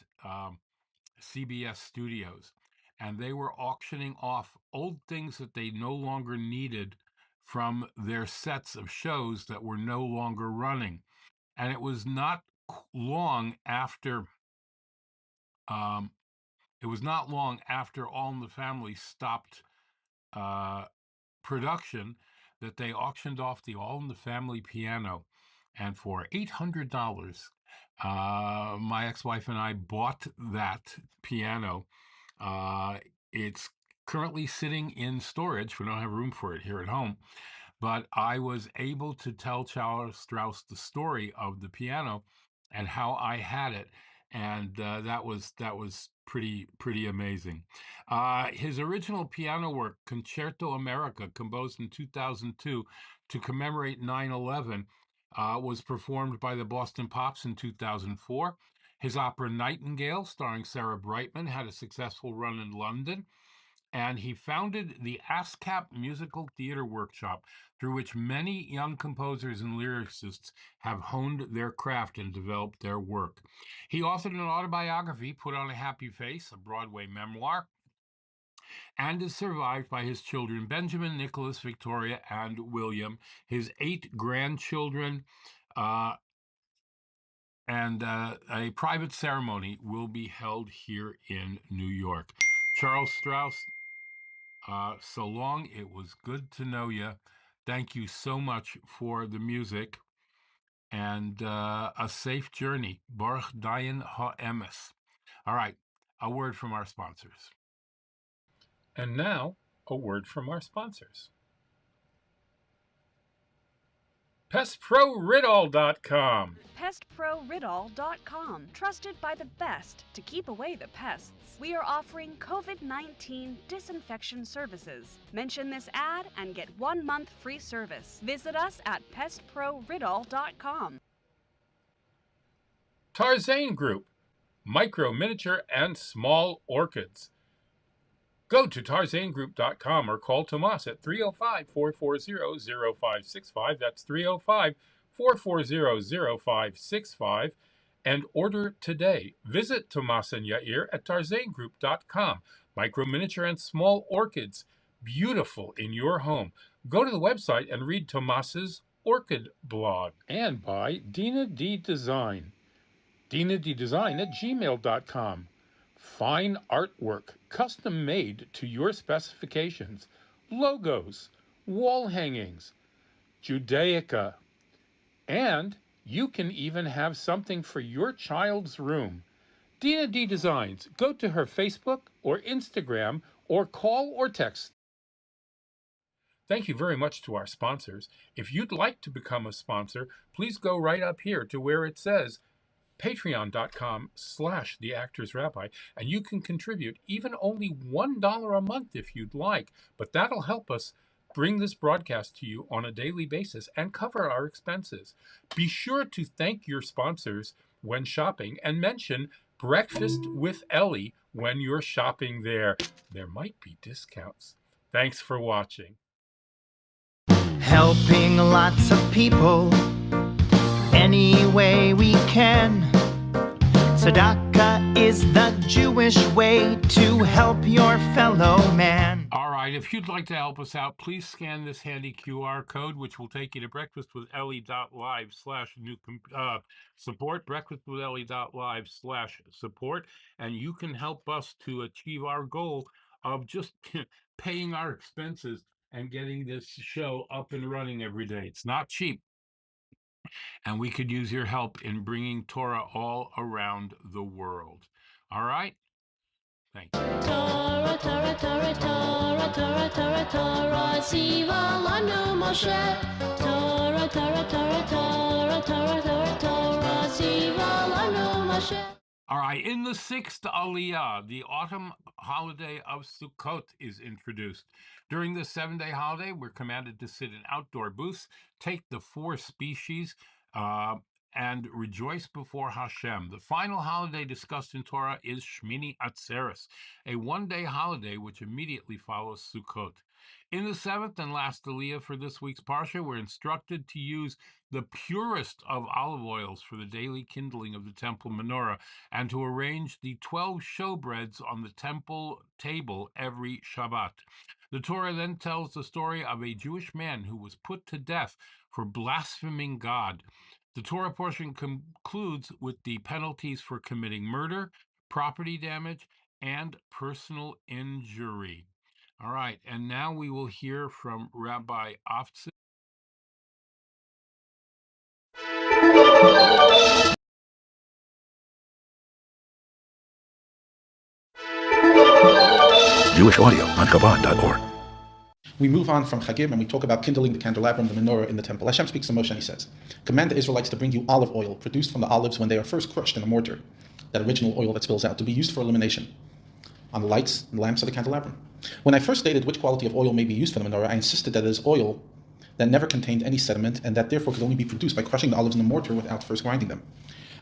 CBS Studios, and they were auctioning off old things that they no longer needed from their sets of shows that were no longer running. And it was not long after All in the Family stopped production that they auctioned off the All in the Family piano, and for $800, my ex-wife and I bought that piano. It's currently sitting in storage. We don't have room for it here at home, but I was able to tell Charles Strauss the story of the piano and how I had it, and that was pretty amazing. His original piano work, Concerto America, composed in 2002 to commemorate 9/11, was performed by the Boston Pops in 2004. His opera Nightingale, starring Sarah Brightman, had a successful run in London. And he founded the ASCAP Musical Theater Workshop, through which many young composers and lyricists have honed their craft and developed their work. He authored an autobiography, Put on a Happy Face, a Broadway memoir, and is survived by his children, Benjamin, Nicholas, Victoria, and William, his 8 grandchildren, and a private ceremony will be held here in New York. Charles Strauss, so long. It was good to know you. Thank you so much for the music, and a safe journey. Baruch Dayan Ha'emes. All right, a word from our sponsors. And now, a word from our sponsors. PestProRidol.com. PestProRidol.com. Trusted by the best to keep away the pests. We are offering COVID-19 disinfection services. Mention this ad and get 1 month free service. Visit us at PestProRidol.com. Tarzane Group. Micro, miniature, and small orchids. Go to tarzanegroup.com or call Tomas at 305-440-0565. That's 305-440-0565. And order today. Visit Tomas and Yair at tarzanegroup.com. Micro, miniature, and small orchids. Beautiful in your home. Go to the website and read Tomas's orchid blog. And by Dina D Design. DinaDDesign@gmail.com. Fine artwork, custom made to your specifications, logos, wall hangings, Judaica, and you can even have something for your child's room. Dina D Designs. Go to her Facebook or Instagram or call or text. Thank you very much to our sponsors. If you'd like to become a sponsor, please go right up here to where it says patreon.com/theactorsrabbi, and you can contribute even only $1 a month if you'd like, but that'll help us bring this broadcast to you on a daily basis and cover our expenses. Be sure to thank your sponsors when shopping and mention Breakfast with Elli when you're shopping there. There might be discounts. Thanks for watching. Helping lots of people any way we can. Tzedakah is the Jewish way to help your fellow man. All right, if you'd like to help us out, please scan this handy QR code, which will take you to breakfastwithelli.live/support, breakfastwithelli.live/support, and you can help us to achieve our goal of just paying our expenses and getting this show up and running every day. It's not cheap. And we could use your help in bringing Torah all around the world. All right? Thank you. Torah, Torah, Torah, Torah, Torah, Torah, Torah, Siva lanu Moshe. Torah, Torah, Torah, Torah, Torah, Torah, Torah, Siva lanu Moshe. All right, in the 6th Aliyah, the autumn holiday of Sukkot is introduced. During this 7-day holiday, we're commanded to sit in outdoor booths, take the 4 species, and rejoice before Hashem. The final holiday discussed in Torah is Shmini Atzeres, a 1-day holiday which immediately follows Sukkot. In the 7th and last Aliyah for this week's Parsha, we're instructed to use the purest of olive oils for the daily kindling of the temple menorah, and to arrange the 12 showbreads on the temple table every Shabbat. The Torah then tells the story of a Jewish man who was put to death for blaspheming God. The Torah portion concludes with the penalties for committing murder, property damage, and personal injury. All right, and now we will hear from Rabbi Aftzis. Jewish audio on Chabad.org. We move on from Chagim and we talk about kindling the candelabrum, the menorah in the temple. Hashem speaks to Moshe and he says, "Command the Israelites to bring you olive oil produced from the olives when they are first crushed in a mortar, that original oil that spills out, to be used for illumination on the lights and lamps of the candelabrum. When I first stated which quality of oil may be used for the menorah, I insisted that it is oil that never contained any sediment and that therefore could only be produced by crushing the olives in a mortar without first grinding them.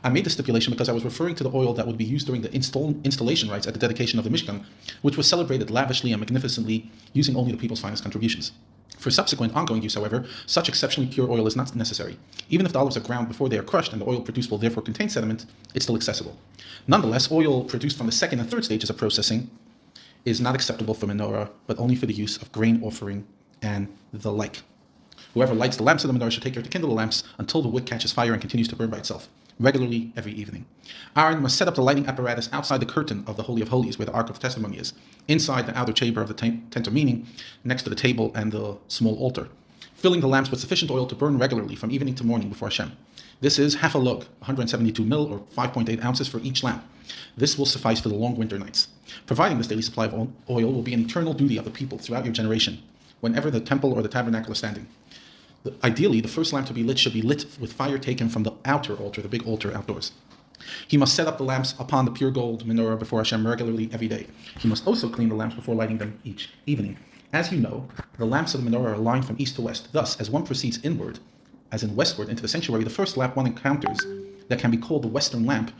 I made the stipulation because I was referring to the oil that would be used during the installation rites at the dedication of the Mishkan, which was celebrated lavishly and magnificently using only the people's finest contributions. For subsequent ongoing use, however, such exceptionally pure oil is not necessary. Even if the olives are ground before they are crushed and the oil produced will therefore contain sediment, it's still accessible. Nonetheless, oil produced from the second and third stages of processing is not acceptable for menorah, but only for the use of grain offering and the like. Whoever lights the lamps of the menorah should take care to kindle the lamps until the wood catches fire and continues to burn by itself, regularly every evening. Aaron must set up the lighting apparatus outside the curtain of the Holy of Holies, where the Ark of Testimony is, inside the outer chamber of the tent of meeting, next to the table and the small altar, filling the lamps with sufficient oil to burn regularly from evening to morning before Hashem. This is half a log, 172 mil or 5.8 ounces for each lamp. This will suffice for the long winter nights. Providing this daily supply of oil will be an eternal duty of the people throughout your generation, whenever the temple or the tabernacle is standing. Ideally, the first lamp to be lit should be lit with fire taken from the outer altar, the big altar outdoors. He must set up the lamps upon the pure gold menorah before Hashem regularly every day. He must also clean the lamps before lighting them each evening. As you know, the lamps of the menorah are aligned from east to west. Thus, as one proceeds inward, as in westward into the sanctuary, the first lamp one encounters that can be called the western lamp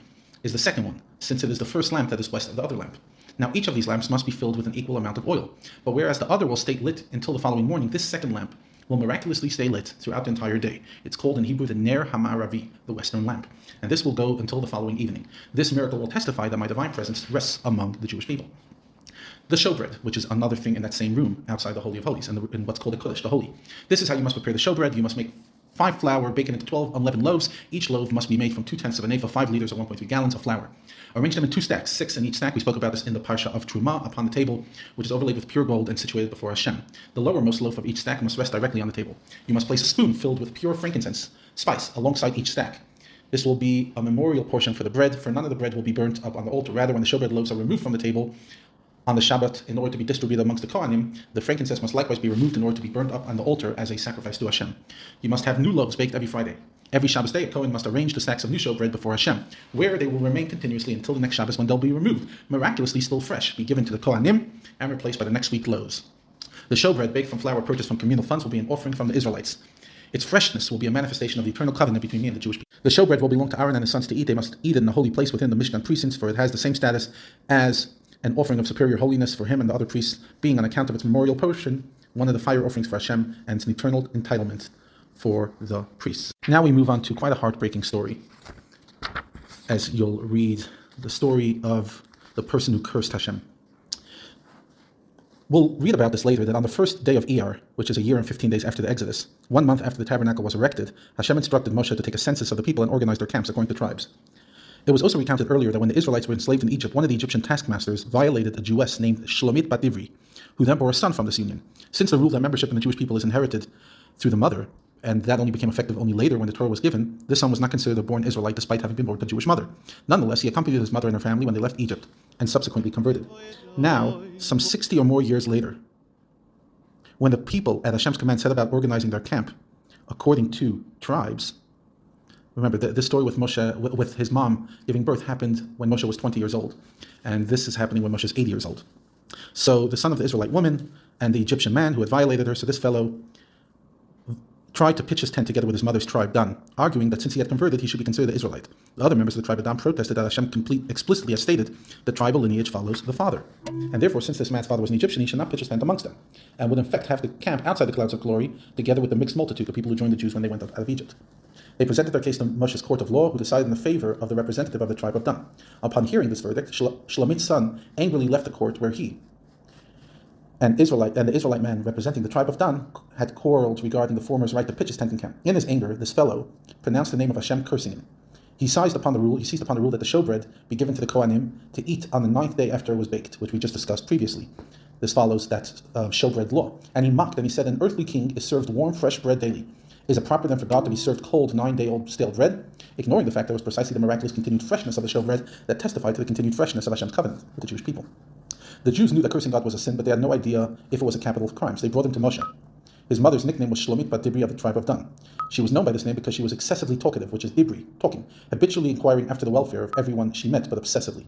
is the second one, since it is the first lamp that is west of the other lamp. Now, each of these lamps must be filled with an equal amount of oil. But whereas the other will stay lit until the following morning, this second lamp will miraculously stay lit throughout the entire day. It's called in Hebrew the Ner HaMa'aravi, the western lamp. And this will go until the following evening. This miracle will testify that my divine presence rests among the Jewish people. The showbread, which is another thing in that same room outside the Holy of Holies, in what's called the Kodesh, the Holy. This is how you must prepare the showbread. You must make 5 flour, bake it into 12 unleavened loaves. Each loaf must be made from 2/10 of an ephah, 5 liters or 1.3 gallons of flour. Arrange them in 2 stacks, 6 in each stack. We spoke about this in the Parsha of Truma upon the table, which is overlaid with pure gold and situated before Hashem. The lowermost loaf of each stack must rest directly on the table. You must place a spoon filled with pure frankincense, spice, alongside each stack. This will be a memorial portion for the bread, for none of the bread will be burnt up on the altar. Rather, when the showbread loaves are removed from the table on the Shabbat in order to be distributed amongst the Kohanim, the frankincense must likewise be removed in order to be burnt up on the altar as a sacrifice to Hashem. You must have new loaves baked every Friday. Every Shabbos day, a Kohen must arrange the stacks of new showbread before Hashem, where they will remain continuously until the next Shabbos when they'll be removed, miraculously still fresh, be given to the Kohanim, and replaced by the next week loaves. The showbread baked from flour purchased from communal funds will be an offering from the Israelites. Its freshness will be a manifestation of the eternal covenant between me and the Jewish people. The showbread will belong to Aaron and his sons to eat. They must eat it in a holy place within the Mishkan precincts, for it has the same status as an offering of superior holiness for him and the other priests, being on account of its memorial portion, one of the fire offerings for Hashem, and it's an eternal entitlement for the priests. Now we move on to quite a heartbreaking story, as you'll read the story of the person who cursed Hashem. We'll read about this later, that on the first day of Iyar, which is a year and 15 days after the Exodus, 1 month after the tabernacle was erected, Hashem instructed Moshe to take a census of the people and organize their camps according to tribes. It was also recounted earlier that when the Israelites were enslaved in Egypt, one of the Egyptian taskmasters violated a Jewess named Shlomit Bat Ivri, who then bore a son from this union. Since the rule that membership in the Jewish people is inherited through the mother, and that only became effective only later when the Torah was given, this son was not considered a born Israelite despite having been born to a Jewish mother. Nonetheless, he accompanied his mother and her family when they left Egypt, and subsequently converted. Now, some 60 or more years later, when the people at Hashem's command set about organizing their camp according to tribes, remember, this story with Moshe, with his mom giving birth, happened when Moshe was 20 years old. And this is happening when Moshe is 80 years old. So the son of the Israelite woman and the Egyptian man who had violated her, so this fellow tried to pitch his tent together with his mother's tribe, Dan, arguing that since he had converted, he should be considered an Israelite. The other members of the tribe of Dan protested that Hashem explicitly has stated the tribal lineage follows the father. And therefore, since this man's father was an Egyptian, he should not pitch his tent amongst them, and would in fact have the camp outside the clouds of glory, together with the mixed multitude of people who joined the Jews when they went out of Egypt. They presented their case to Moshe's court of law, who decided in the favor of the representative of the tribe of Dan. Upon hearing this verdict, Shlomit's son angrily left the court where he and the Israelite man representing the tribe of Dan had quarreled regarding the former's right to pitch his tent in camp. In his anger, this fellow pronounced the name of Hashem, cursing him. He seized upon the rule that the showbread be given to the Kohanim to eat on the 9th day after it was baked, which we just discussed previously. This follows that showbread law. And he mocked and he said, an earthly king is served warm, fresh bread daily. Is it proper then for God to be served cold, 9-day-old stale bread? Ignoring the fact that it was precisely the miraculous continued freshness of the showbread that testified to the continued freshness of Hashem's covenant with the Jewish people. The Jews knew that cursing God was a sin, but they had no idea if it was a capital of crimes. They brought him to Moshe. His mother's nickname was Shlomit bat Dibri of the tribe of Dan. She was known by this name because she was excessively talkative, which is Dibri, talking, habitually inquiring after the welfare of everyone she met, but obsessively.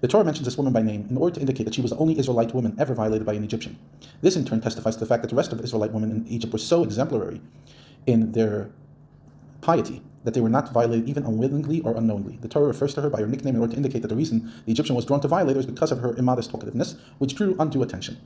The Torah mentions this woman by name in order to indicate that she was the only Israelite woman ever violated by an Egyptian. This in turn testifies to the fact that the rest of the Israelite women in Egypt were so exemplary in their piety that they were not violated even unwillingly or unknowingly. The Torah refers to her by her nickname in order to indicate that the reason the Egyptian was drawn to violate her is because of her immodest talkativeness, which drew undue attention.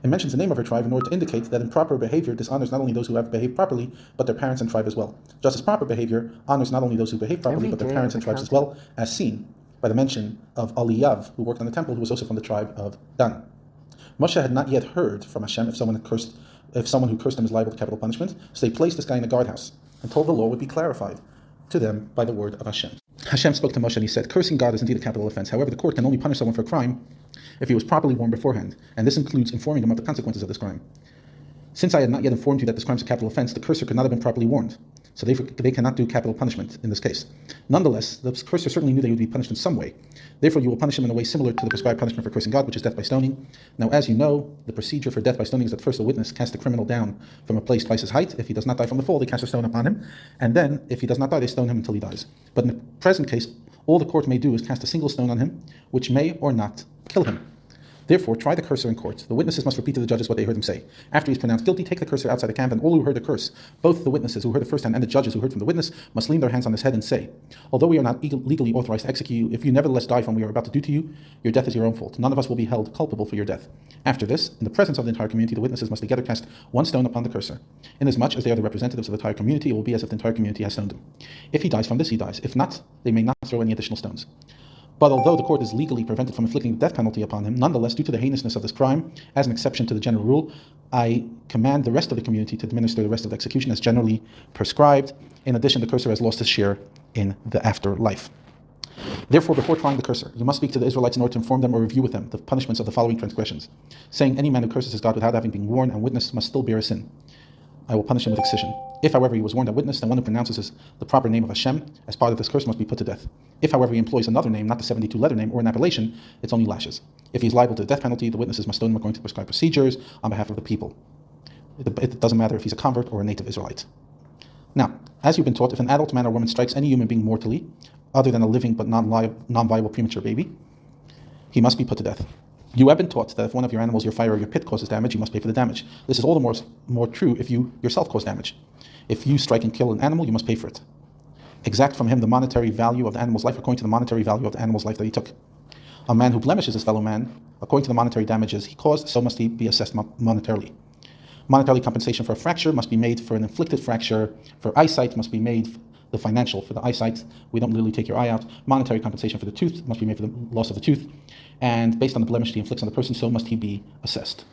It mentions the name of her tribe in order to indicate that improper behavior dishonors not only those who have behaved properly, but their parents and tribe as well. Just as proper behavior honors not only those who behave properly, but their parents and tribes as well, as seen by the mention of Aliyos, who worked on the temple, who was also from the tribe of Dan. Moshe had not yet heard from Hashem if someone who cursed him is liable to capital punishment, so they placed this guy in a guardhouse until the law would be clarified to them by the word of Hashem. Hashem spoke to Moshe and he said, cursing God is indeed a capital offense. However, the court can only punish someone for a crime if he was properly warned beforehand, and this includes informing them of the consequences of this crime. Since I had not yet informed you that this crime is a capital offense, the cursor could not have been properly warned, so they cannot do capital punishment in this case. Nonetheless, the cursor certainly knew that he would be punished in some way. Therefore, you will punish him in a way similar to the prescribed punishment for cursing God, which is death by stoning. Now, as you know, the procedure for death by stoning is that first a witness casts the criminal down from a place twice his height. If he does not die from the fall, they cast a stone upon him, and then, if he does not die, they stone him until he dies. But in the present case, all the court may do is cast a single stone on him, which may or not kill him. Therefore, try the cursor in court. The witnesses must repeat to the judges what they heard him say. After he is pronounced guilty, take the cursor outside the camp, and all who heard the curse, both the witnesses who heard it firsthand and the judges who heard from the witness, must lean their hands on his head and say, although we are not legally authorized to execute you, if you nevertheless die from what we are about to do to you, your death is your own fault. None of us will be held culpable for your death. After this, in the presence of the entire community, the witnesses must together cast one stone upon the cursor. Inasmuch as they are the representatives of the entire community, it will be as if the entire community has stoned him. If he dies from this, he dies. If not, they may not throw any additional stones. But although the court is legally prevented from inflicting the death penalty upon him, nonetheless, due to the heinousness of this crime, as an exception to the general rule, I command the rest of the community to administer the rest of the execution as generally prescribed. In addition, the cursor has lost his share in the afterlife. Therefore, before trying the cursor, you must speak to the Israelites in order to inform them or review with them the punishments of the following transgressions, saying any man who curses his God without having been warned and witnessed must still bear a sin. I will punish him with excision. If, however, he was warned and witnessed, then one who pronounces the proper name of Hashem as part of this curse must be put to death. If, however, he employs another name, not the 72-letter name, or an appellation, it's only lashes. If he is liable to the death penalty, the witnesses must stone him according to the prescribed procedures on behalf of the people. It doesn't matter if he's a convert or a native Israelite. Now, as you've been taught, if an adult man or woman strikes any human being mortally, other than a living but non-viable premature baby, he must be put to death. You have been taught that if one of your animals, your fire or your pit, causes damage, you must pay for the damage. This is all the more true if you yourself cause damage. If you strike and kill an animal, you must pay for it. Exact from him the monetary value of the animal's life according to the monetary value of the animal's life that he took. A man who blemishes his fellow man, according to the monetary damages he caused, so must he be assessed monetarily. Monetary compensation for a fracture must be made for an inflicted fracture. For eyesight must be made the financial for the eyesight. We don't literally take your eye out. Monetary compensation for the tooth must be made for the loss of the tooth. And based on the blemish he inflicts on the person, so must he be assessed.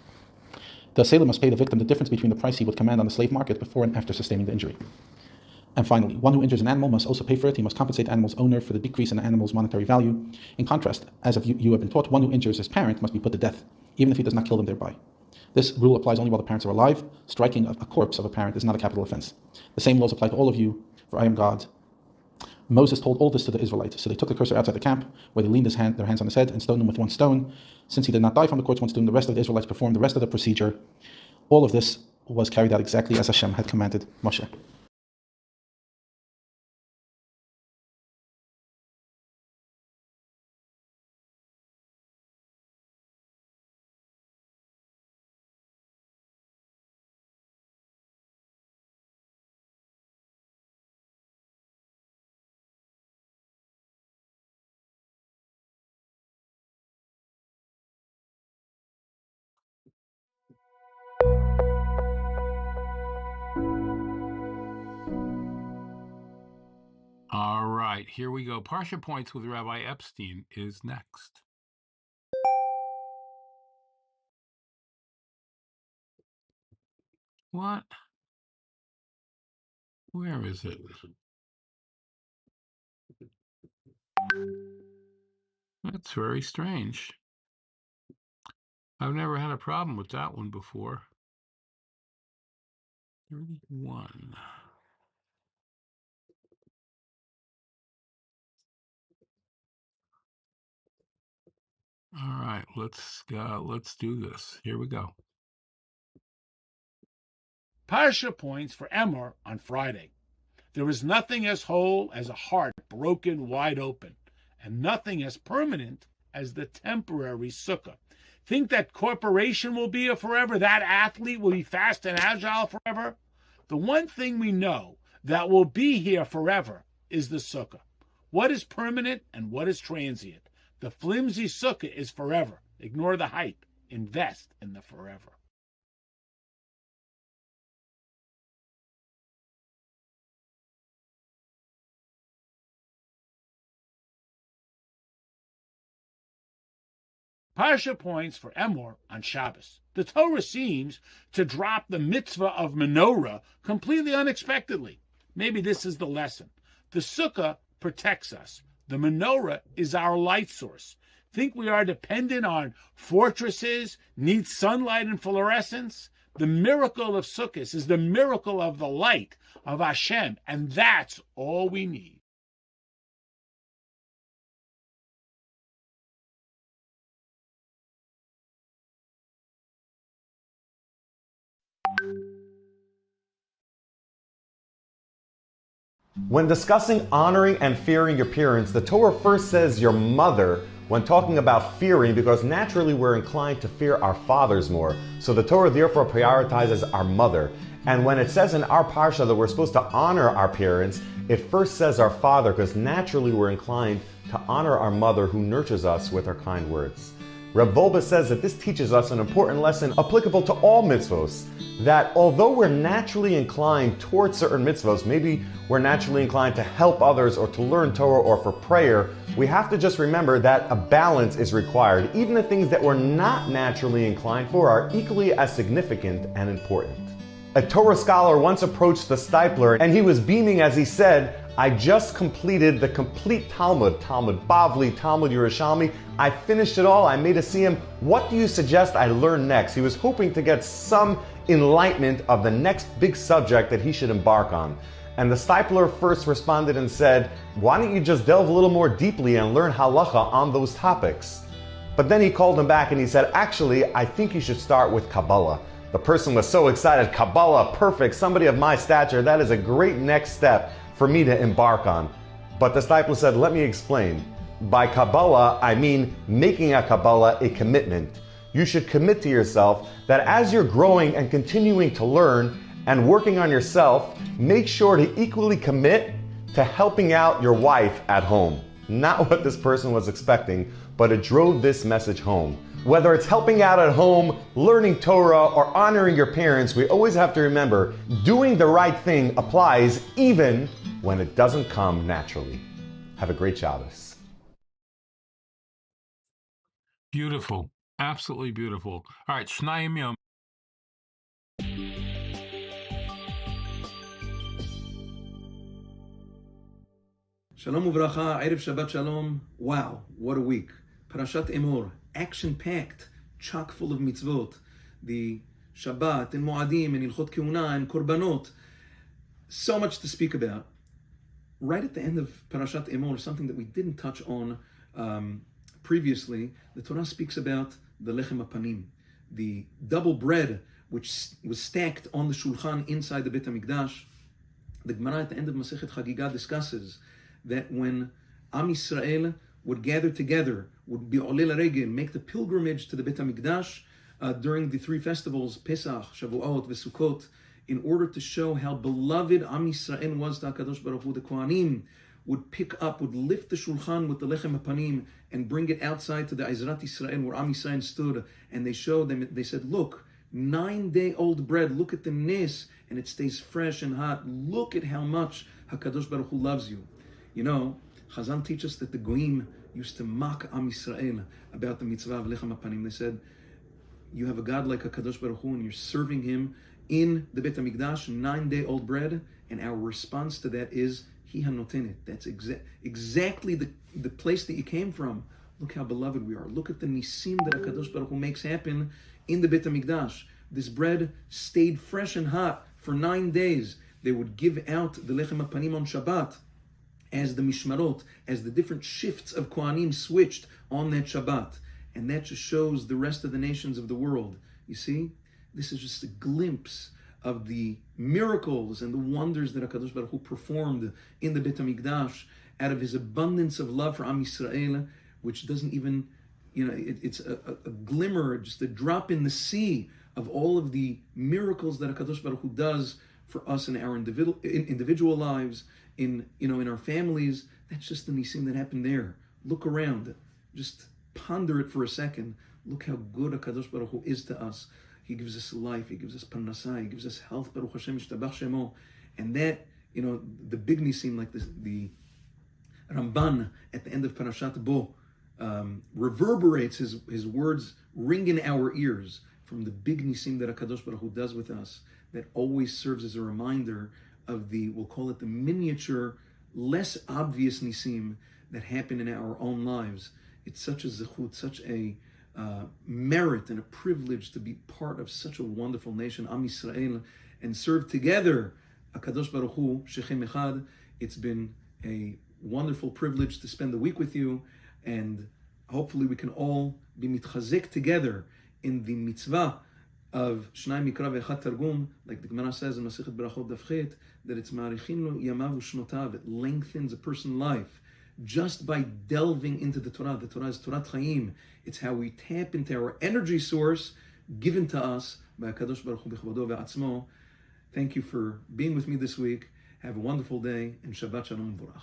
The assailant must pay the victim the difference between the price he would command on the slave market before and after sustaining the injury. And finally, one who injures an animal must also pay for it. He must compensate the animal's owner for the decrease in the animal's monetary value. In contrast, as you have been taught, one who injures his parent must be put to death, even if he does not kill them thereby. This rule applies only while the parents are alive. Striking a corpse of a parent is not a capital offense. The same laws apply to all of you, for I am God. Moses told all this to the Israelites, so they took the cursor outside the camp, where they leaned their hands on his head and stoned him with one stone. Since he did not die from the corpse one stone, the rest of the Israelites performed the rest of the procedure. All of this was carried out exactly as Hashem had commanded Moshe. All right, here we go. Parsha Points with Rabbi Epstein is next. What? Where is it? That's very strange. I've never had a problem with that one before. 31. All right, let's do this. Here we go. Parsha points for Emor on Friday. There is nothing as whole as a heart broken wide open, and nothing as permanent as the temporary sukkah. Think that corporation will be here forever? That athlete will be fast and agile forever? The one thing we know that will be here forever is the sukkah. What is permanent and what is transient? The flimsy sukkah is forever. Ignore the hype. Invest in the forever. Parsha points for Emor on Shabbos. The Torah seems to drop the mitzvah of menorah completely unexpectedly. Maybe this is the lesson. The sukkah protects us. The menorah is our light source. Think we are dependent on fortresses, need sunlight and fluorescence? The miracle of Sukkot is the miracle of the light of Hashem, and that's all we need. When discussing honoring and fearing your parents, the Torah first says your mother when talking about fearing, because naturally we're inclined to fear our fathers more. So the Torah therefore prioritizes our mother. And when it says in our parsha that we're supposed to honor our parents, it first says our father, because naturally we're inclined to honor our mother who nurtures us with her kind words. Reb Volba says that this teaches us an important lesson applicable to all mitzvos, that although we're naturally inclined towards certain mitzvos, maybe we're naturally inclined to help others or to learn Torah or for prayer, we have to just remember that a balance is required. Even the things that we're not naturally inclined for are equally as significant and important. A Torah scholar once approached the stipler and he was beaming as he said, "I just completed the complete Talmud, Talmud Bavli, Talmud Yerushalmi. I finished it all. I made a siyum. What do you suggest I learn next?" He was hoping to get some enlightenment of the next big subject that he should embark on. And the stipler first responded and said, "Why don't you just delve a little more deeply and learn halacha on those topics?" But then he called him back and he said, "Actually, I think you should start with Kabbalah." The person was so excited. "Kabbalah, perfect. Somebody of my stature. That is a great next step for me to embark on." But the stipler said, "Let me explain. By Kabbalah, I mean making a Kabbalah a commitment. You should commit to yourself that as you're growing and continuing to learn and working on yourself, make sure to equally commit to helping out your wife at home." Not what this person was expecting, but it drove this message home. Whether it's helping out at home, learning Torah, or honoring your parents, we always have to remember doing the right thing applies even when it doesn't come naturally. Have a great Shabbos. Beautiful. Absolutely beautiful. All right, Shnayim Yom. Shalom uvracha, Erev Shabbat Shalom. Wow, what a week. Parashat Emor, action-packed, chock full of mitzvot. The Shabbat and Moadim and Ilchot Keuna and Korbanot. So much to speak about. Right at the end of Parashat Emor, something that we didn't touch on previously, the Torah speaks about the Lechem HaPanim, the double bread which was stacked on the Shulchan inside the Beit HaMikdash. The Gemara at the end of Masechet Chagigah discusses that when Am Yisrael would gather together, would be Olei L'Regel, make the pilgrimage to the Beit HaMikdash during the three festivals, Pesach, Shavuot, Vesukot, in order to show how beloved Am Yisrael was to HaKadosh Baruch Hu, the Kohanim would lift the Shulchan with the Lechem HaPanim and bring it outside to the Ezrat Yisrael where Am Yisrael stood, and they showed them, they said, "Look, 9-day-old bread, look at the nes, and it stays fresh and hot. Look at how much HaKadosh Baruch Hu loves you." You know, Chazal teaches us that the Goyim used to mock Am Yisrael about the mitzvah of Lechem HaPanim. They said, you have a God like HaKadosh Baruch Hu and you're serving him in the Beit HaMikdash, 9-day-old bread, and our response to that is, Hi hanotenet. That's exactly the place that you came from. Look how beloved we are. Look at the nisim that HaKadosh Baruch Hu makes happen in the Beit HaMikdash. This bread stayed fresh and hot for 9 days. They would give out the Lechem HaPanim on Shabbat as the mishmarot, as the different shifts of Kohanim switched on that Shabbat. And that just shows the rest of the nations of the world. You see, this is just a glimpse of the miracles and the wonders that HaKadosh Baruch Hu performed in the Beit HaMikdash, out of his abundance of love for Am Yisrael, which doesn't even, it's a glimmer, just a drop in the sea of all of the miracles that HaKadosh Baruch Hu does for us in our individual lives, in our families. That's just the nisim that happened there. Look around, just ponder it for a second. Look how good HaKadosh Baruch Hu is to us. He gives us life, He gives us parnasah, He gives us health, Baruch Hashem, Yishtabach Shemo. And that, the big nisim, like this, the Ramban at the end of Parashat Bo, reverberates his words, ring in our ears from the big nisim that HaKadosh Baruch Hu does with us, that always serves as a reminder of we'll call it the miniature, less obvious nisim that happen in our own lives. It's such a zechut, such a merit and a privilege to be part of such a wonderful nation, Am Yisrael, and serve together HaKadosh Baruch Hu, Shechem Echad. It's been a wonderful privilege to spend the week with you, and hopefully we can all be mitchazek together in the mitzvah of Shnai Mikra ve'Echad Targum, like the Gemara says in Masechet Berachot Daf Chet, that it's Ma'arichin lo yamav u'shnotav, it lengthens a person's life just by delving into the Torah. The Torah is Torah Chaim. It's how we tap into our energy source given to us by HaKadosh Baruch Hu b'chavodo ve'atzmo. Thank you for being with me this week. Have a wonderful day, and Shabbat Shalom V'Vorach.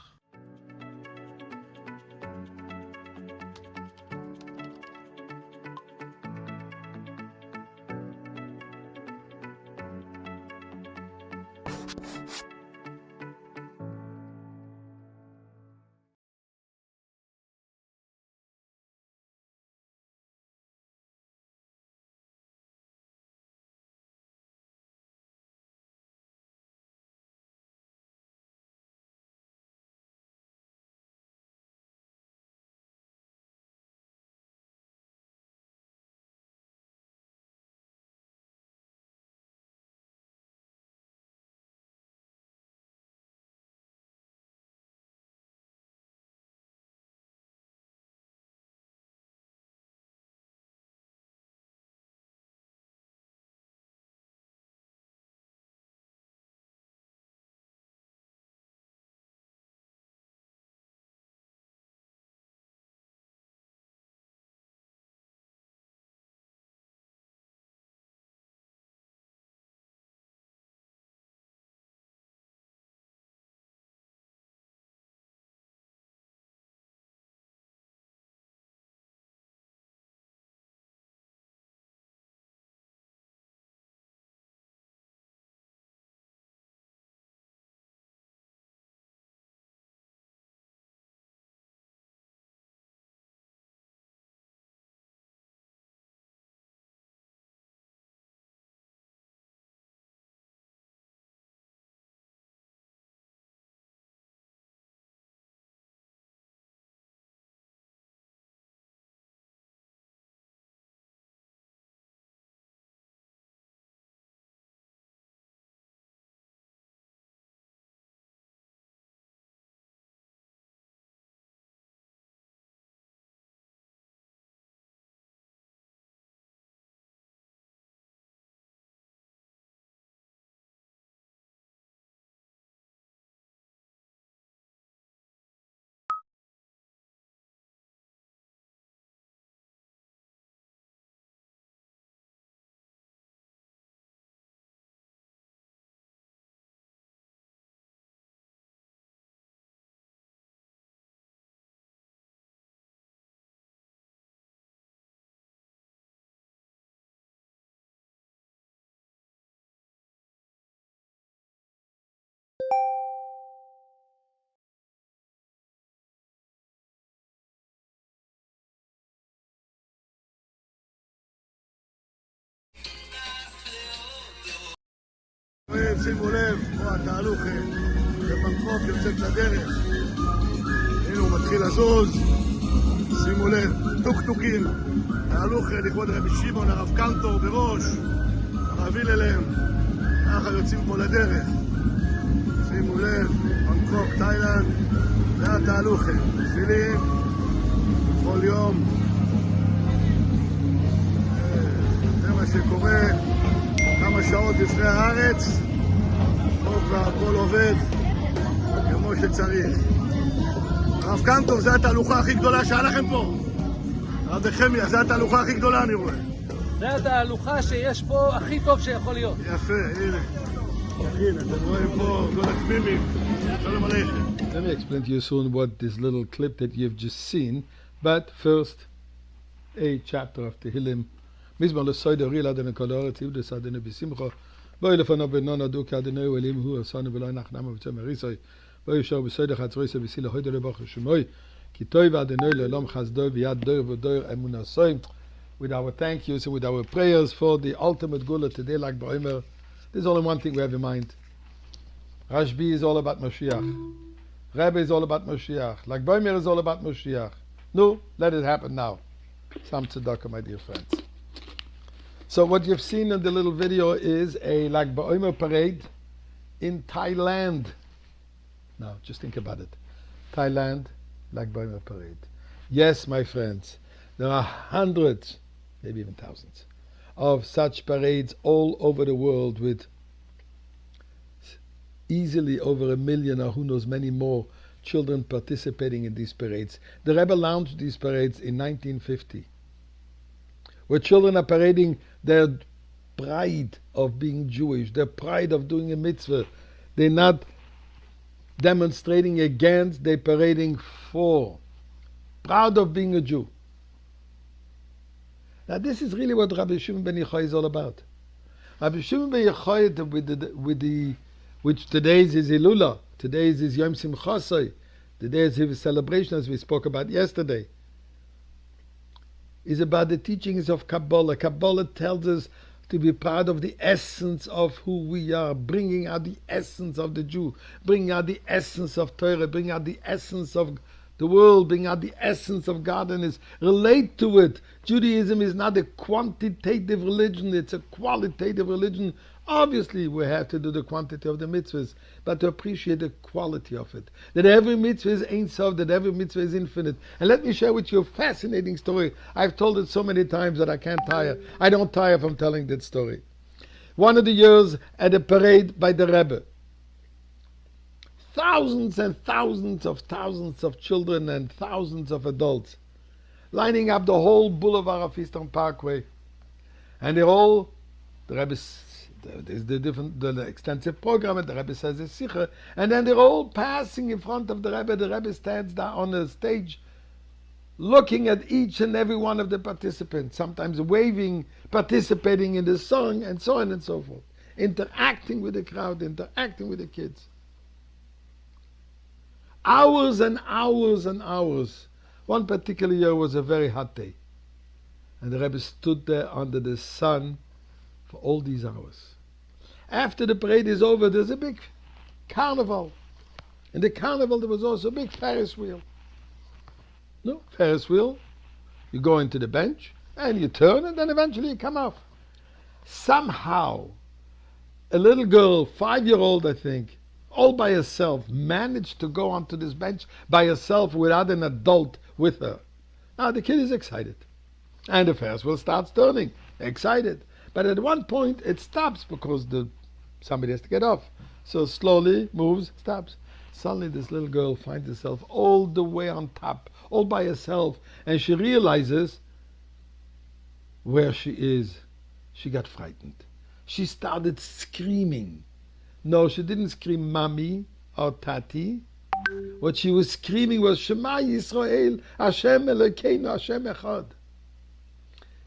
שימו לב, פה התהלוכה בבנקוק יוצאת לדרך. הנה הוא מתחיל לזוז. שימו לב, טוקטוקים. תהלוכה לכבוד רבי שמעון הרב קנטור בראש. הרב היללם. ככה יוצאים פה לדרך. שימו לב, בנקוק, תאילנד. זה התהלוכה. תפילים כל יום. זה מה שקורה. כמה שעות לפני הארץ, פה כבר הכל עובד כמו שצריך. הרב קנטור, זו התהלוכה הכי גדולה שהיה לכם פה. הרב נחמיה, זו התהלוכה הכי גדולה אני רואה. זו התהלוכה שיש פה הכי טוב שיכול להיות. יפה, הנה. הנה, אתם רואים פה כל התמימים. שלום עליכם. Let me explain to you soon what this little clip that you've just seen, but first, a chapter of Tehillim. Mizmor l'soido ril adonai kol haaretz yivdes adonai b'simcha, boi lefano b'non adu ki adonai hu elim hu asanu v'lo nachnama v'tzom erisoi, boi yishor b'soido chatzroise v'sila hoido le'boch hashemoi, ki toiv adonai le'olam chasdoi v'yad doir v'doir emunasoim. With our thank yous and with our prayers for the ultimate gula today, like Omer, there's only one thing we have in mind. Rashbi is all about Mashiach. Rebbe is all about Mashiach. Like Omer is all about Mashiach. No, let it happen now. Some tzedakah, my dear friends. So what you've seen in the little video is a Lag BaOmer parade in Thailand. Now, just think about it. Thailand, Lag BaOmer parade. Yes, my friends, there are hundreds, maybe even thousands, of such parades all over the world with easily over 1 million or who knows many more children participating in these parades. The Rebbe launched these parades in 1950, where children are parading their pride of being Jewish, their pride of doing a mitzvah. They're not demonstrating against, they're parading for. Proud of being a Jew. Now this is really what Rabbi Shimon ben Yochai is all about. Rabbi Shimon ben Yochai, which today's is Hilula, today's is Yom Simchasai, today's his celebration as we spoke about yesterday, is about the teachings of Kabbalah. Kabbalah tells us to be proud of the essence of who we are, bringing out the essence of the Jew, bringing out the essence of Torah, bringing out the essence of the world, bring out the essence of godliness, relate to it. Judaism is not a quantitative religion, it's a qualitative religion. Obviously, we have to do the quantity of the mitzvahs, but to appreciate the quality of it. That every mitzvah is Ein Sof, that every mitzvah is infinite. And let me share with you a fascinating story. I've told it so many times that I can't tire. I don't tire from telling that story. One of the years at a parade by the Rebbe, thousands and thousands of children and thousands of adults lining up the whole boulevard of Eastern Parkway. And they're all, the Rebbe, there's the extensive program, and the Rebbe says it's sicher, and then they're all passing in front of the Rebbe. The Rebbe stands down on the stage looking at each and every one of the participants, sometimes waving, participating in the song, and so on and so forth. Interacting with the crowd, interacting with the kids. Hours and hours and hours. One particular year was a very hot day, and the Rebbe stood there under the sun for all these hours. After the parade is over, there's a big carnival. In the carnival, there was also a big Ferris wheel. No, Ferris wheel, you go into the bench, and you turn, and then eventually you come off. Somehow, a little girl, 5-year-old, I think, all by herself, managed to go onto this bench by herself without an adult with her. Now the kid is excited, and the Ferris wheel starts turning, excited. But at one point it stops because somebody has to get off. So slowly moves, stops. Suddenly this little girl finds herself all the way on top, all by herself, and she realizes where she is. She got frightened. She started screaming. No, she didn't scream Mommy or Tati. What she was screaming was Shema Yisrael, Hashem Elokeinu, Hashem Echad.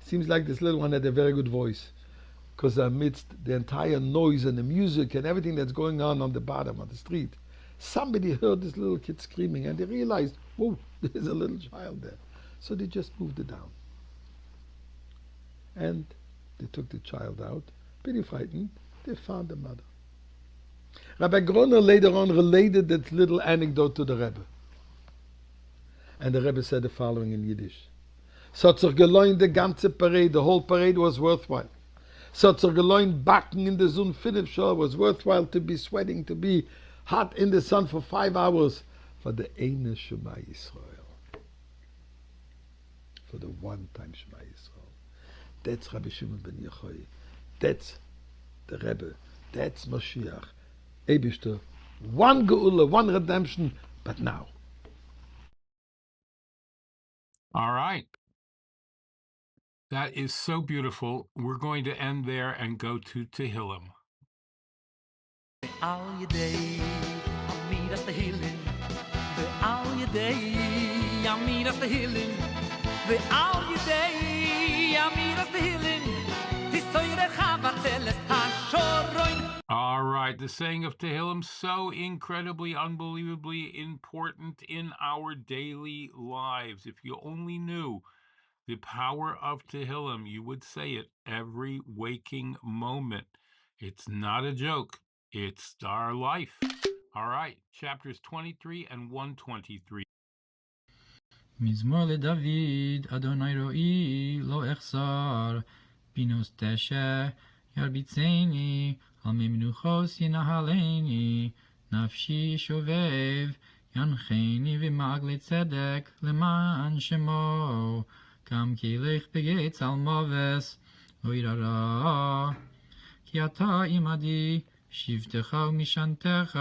Seems like this little one had a very good voice, because amidst the entire noise and the music and everything that's going on the bottom of the street, somebody heard this little kid screaming, and they realized, whoa, there's a little child there. So they just moved it down. And they took the child out, pretty frightened. They found the mother. Rabbi Groner later on related that little anecdote to the Rebbe. And the Rebbe said the following in Yiddish. So hat sich geloin the ganze parade, the whole parade was worthwhile. So hat sich geloin backen in the sun 5 Shor was worthwhile, to be sweating, to be hot in the sun for 5 hours for the Eine Shema Yisrael. For the one-time Shema Yisrael. That's Rabbi Shimon ben Yochai. That's the Rebbe. That's Mashiach. Eibishter, one Geula, one redemption, but now. All right. That is so beautiful. We're going to end there and go to Tehillim. Al Yedei Amiras Tehillim, Al Yedei Amiras Tehillim, Al Yedei Amiras Tehillim, Tisoyrecha Vatzeles HaShoroin. All right, the saying of Tehillim, so incredibly, unbelievably important in our daily lives. If you only knew the power of Tehillim, you would say it every waking moment. It's not a joke. It's our life. All right, chapters 23 and 123. מזמור לדוד, אדוני רואי, לא אחסר, בינוס תשע, ירביצני, על מי מנוחוס ינהלני, נפשי שובב, ינחני ומעגלי צדק, למען שמו, גם כי לך בגץ על מובס, לא ירא, כי אתה עמדי, שבטך ומשענתך,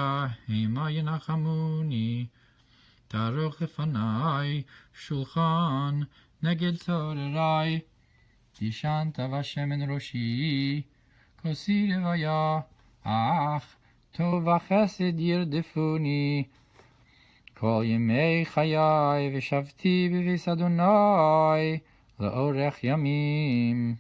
המה ינחמוני. תערוך לפני שולחן נגד צורריי, תשענת בשמן ראשי, כוסי רוויה, אך טוב וחסד ירדפוני. כל ימי חיי ושבתי בביס אדוני לאורך ימים.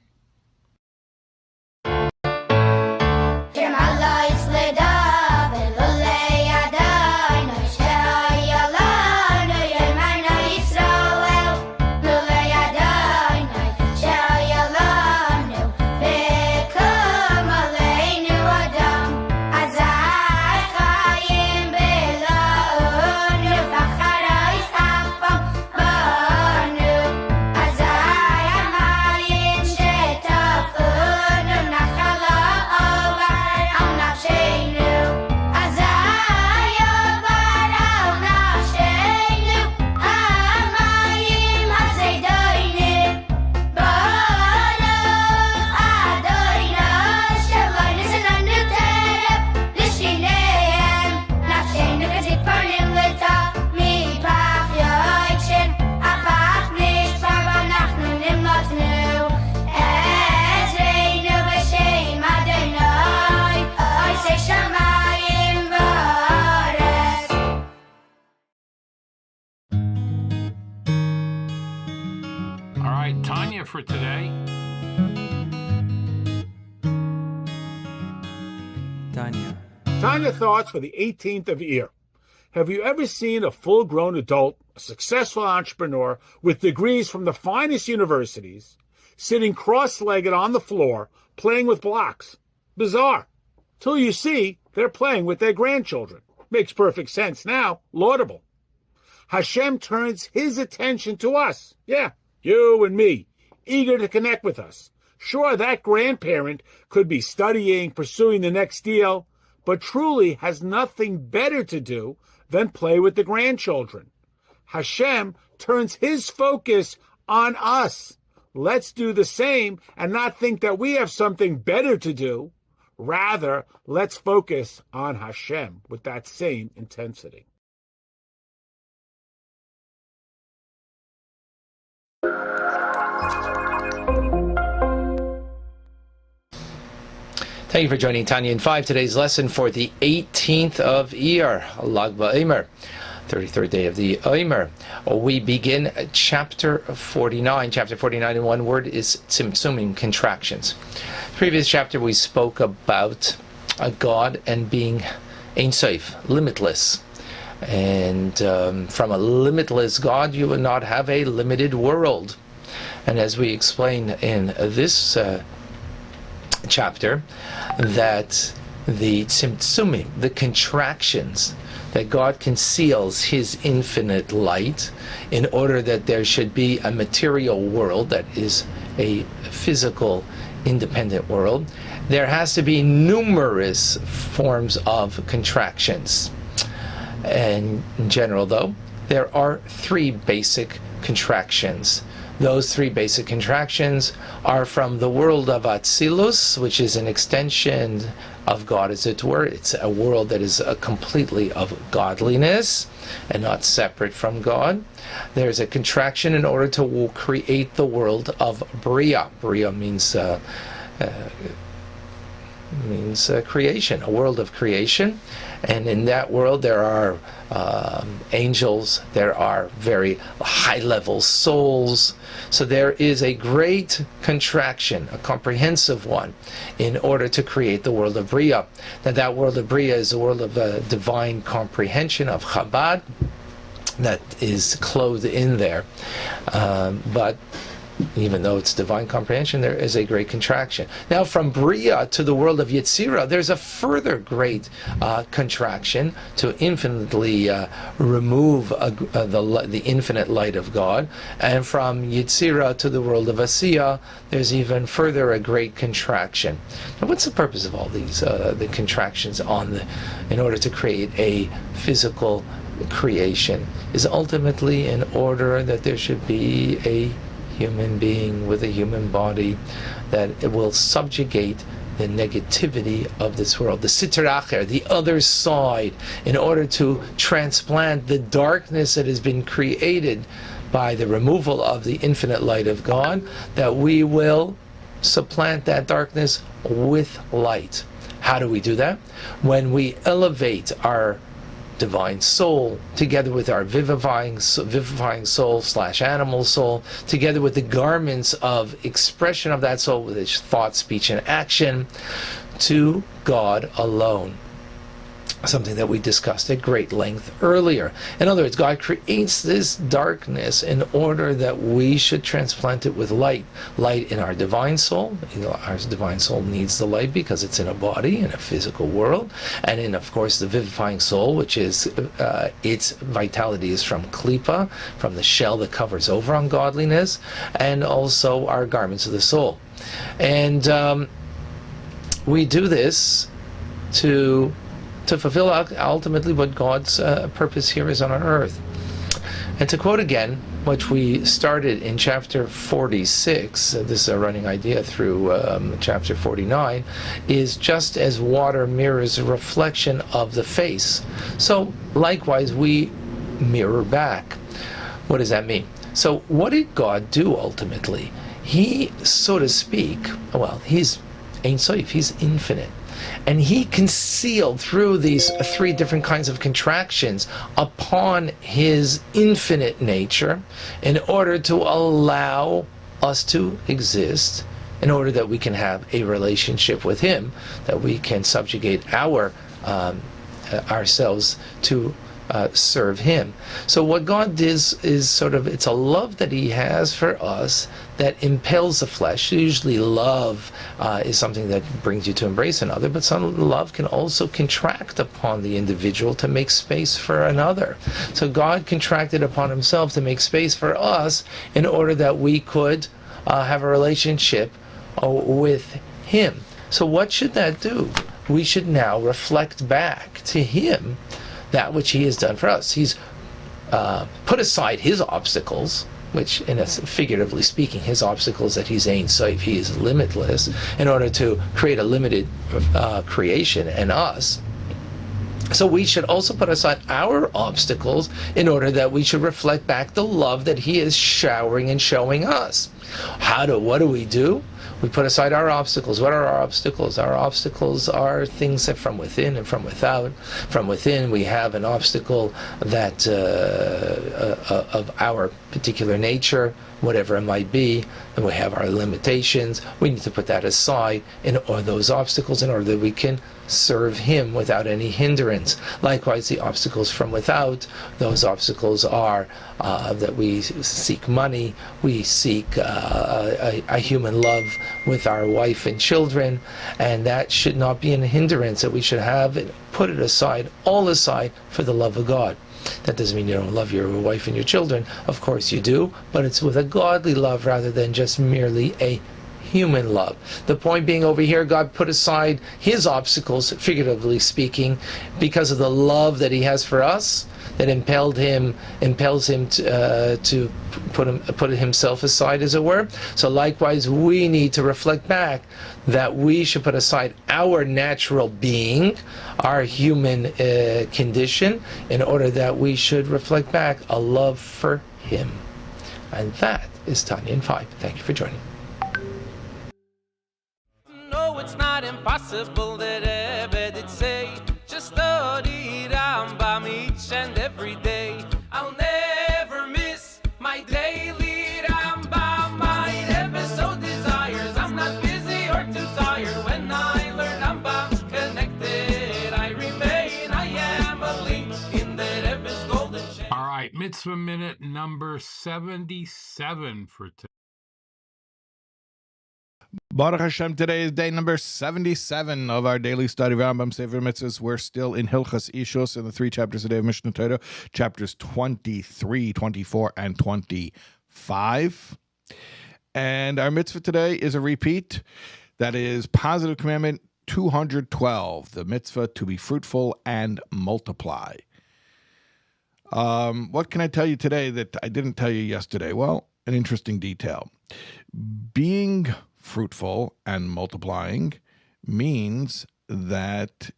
For today. Tanya thoughts for the 18th of Iyar. Have you ever seen a full-grown adult, a successful entrepreneur with degrees from the finest universities, sitting cross-legged on the floor, playing with blocks? Bizarre. Till you see they're playing with their grandchildren. Makes perfect sense now. Laudable. Hashem turns his attention to us. Yeah, you and me. Eager to connect with us. Sure, that grandparent could be studying, pursuing the next deal, but truly has nothing better to do than play with the grandchildren. Hashem turns his focus on us. Let's do the same and not think that we have something better to do. Rather, let's focus on Hashem with that same intensity. Thank you for joining Tanya in 5. Today's lesson for the 18th of Iyar, Lag BaOmer, 33rd day of the Omer. We begin chapter 49. Chapter 49 in one word is tzimtzumim, contractions. Previous chapter we spoke about God and being Ein Sof, limitless. And from a limitless God you will not have a limited world. And as we explain in this chapter, that the tzimtzumim, the contractions, that God conceals his infinite light in order that there should be a material world that is a physical, independent world, there has to be numerous forms of contractions. And in general, though, there are three basic contractions Those three basic contractions are from the world of Atzilus, which is an extension of God, as it were. It's a world that is completely of godliness and not separate from God. There's a contraction in order to create the world of Bria. Bria means creation, a world of creation. And in that world there are angels, there are very high-level souls. So there is a great contraction, a comprehensive one, in order to create the world of Bria. Now that world of Bria is a world of divine comprehension, of Chabad, that is clothed in there. But even though it's divine comprehension, there is a great contraction. Now, from Bria to the world of Yetzirah, there's a further great contraction to infinitely remove the infinite light of God. And from Yetzirah to the world of Asiyah, there's even further a great contraction. Now, what's the purpose of all these the contractions in order to create a physical creation? Is ultimately in order that there should be a human being with a human body, that it will subjugate the negativity of this world, the Sitra Acher, the other side, in order to transplant the darkness that has been created by the removal of the infinite light of God, that we will supplant that darkness with light. How do we do that? When we elevate our divine soul together with our vivifying soul / animal soul, together with the garments of expression of that soul with its thought, speech, and action, to God alone. Something that we discussed at great length earlier. In other words, God creates this darkness in order that we should transplant it with light. Light in our divine soul. Our divine soul needs the light because it's in a body, in a physical world. And in, of course, the vivifying soul, which is, its vitality is from Klippa, from the shell that covers over ungodliness, and also our garments of the soul. And we do this to fulfill ultimately what God's purpose here is on our earth. And to quote again, which we started in chapter 46, this is a running idea through chapter 49, is just as water mirrors a reflection of the face, so likewise we mirror back. What does that mean? So what did God do ultimately? He, so to speak, well, he's Ein Sof, he's infinite. And he concealed through these three different kinds of contractions upon his infinite nature in order to allow us to exist, in order that we can have a relationship with him, that we can subjugate ourselves to serve him. So what God does is sort of, it's a love that he has for us that impels the flesh. Usually love is something that brings you to embrace another, but some love can also contract upon the individual to make space for another. So God contracted upon himself to make space for us in order that we could have a relationship with him. So what should that do? We should now reflect back to him that which he has done for us. He's put aside his obstacles, which, figuratively speaking, his obstacles that he's Ein Sof, he is limitless, in order to create a limited creation in us. So we should also put aside our obstacles in order that we should reflect back the love that he is showering and showing us. What do we do? We put aside our obstacles. What are our obstacles? Our obstacles are things that from within and from without. From within, we have an obstacle that of our particular nature, whatever it might be, and we have our limitations. We need to put that aside, or those obstacles, in order that we can serve him without any hindrance. Likewise, the obstacles from without, those obstacles are that we seek money, we seek a human love with our wife and children, and that should not be a hindrance, that we should have it, put it aside, all aside, for the love of God. That doesn't mean you don't love your wife and your children. Of course you do, but it's with a godly love rather than just merely a human love. The point being over here, God put aside his obstacles, figuratively speaking, because of the love that he has for us, that impels him to put himself aside, as it were. So likewise, we need to reflect back that we should put aside our natural being, our human condition, in order that we should reflect back a love for him. And that is Tanya in 5. Thank you for joining. No, it's not impossible that Rebbe did say, just study Rambam each and every day. I'll never miss my daily Rambam. My Rebbe so desires, I'm not busy or too tired. When I learn Rambam's connected, I remain, I am a link in the Rebbe's golden chain. All right, Mitzvah Minute number 77 for today. Baruch Hashem, today is day number 77 of our daily study of Rambam Sefer Mitzvahs. We're still in Hilchas Ishus in the 3 chapters a day of Mishnah Torah, chapters 23, 24, and 25. And our mitzvah today is a repeat. That is positive commandment 212, the mitzvah to be fruitful and multiply. What can I tell you today that I didn't tell you yesterday? Well, an interesting detail. Being fruitful and multiplying means that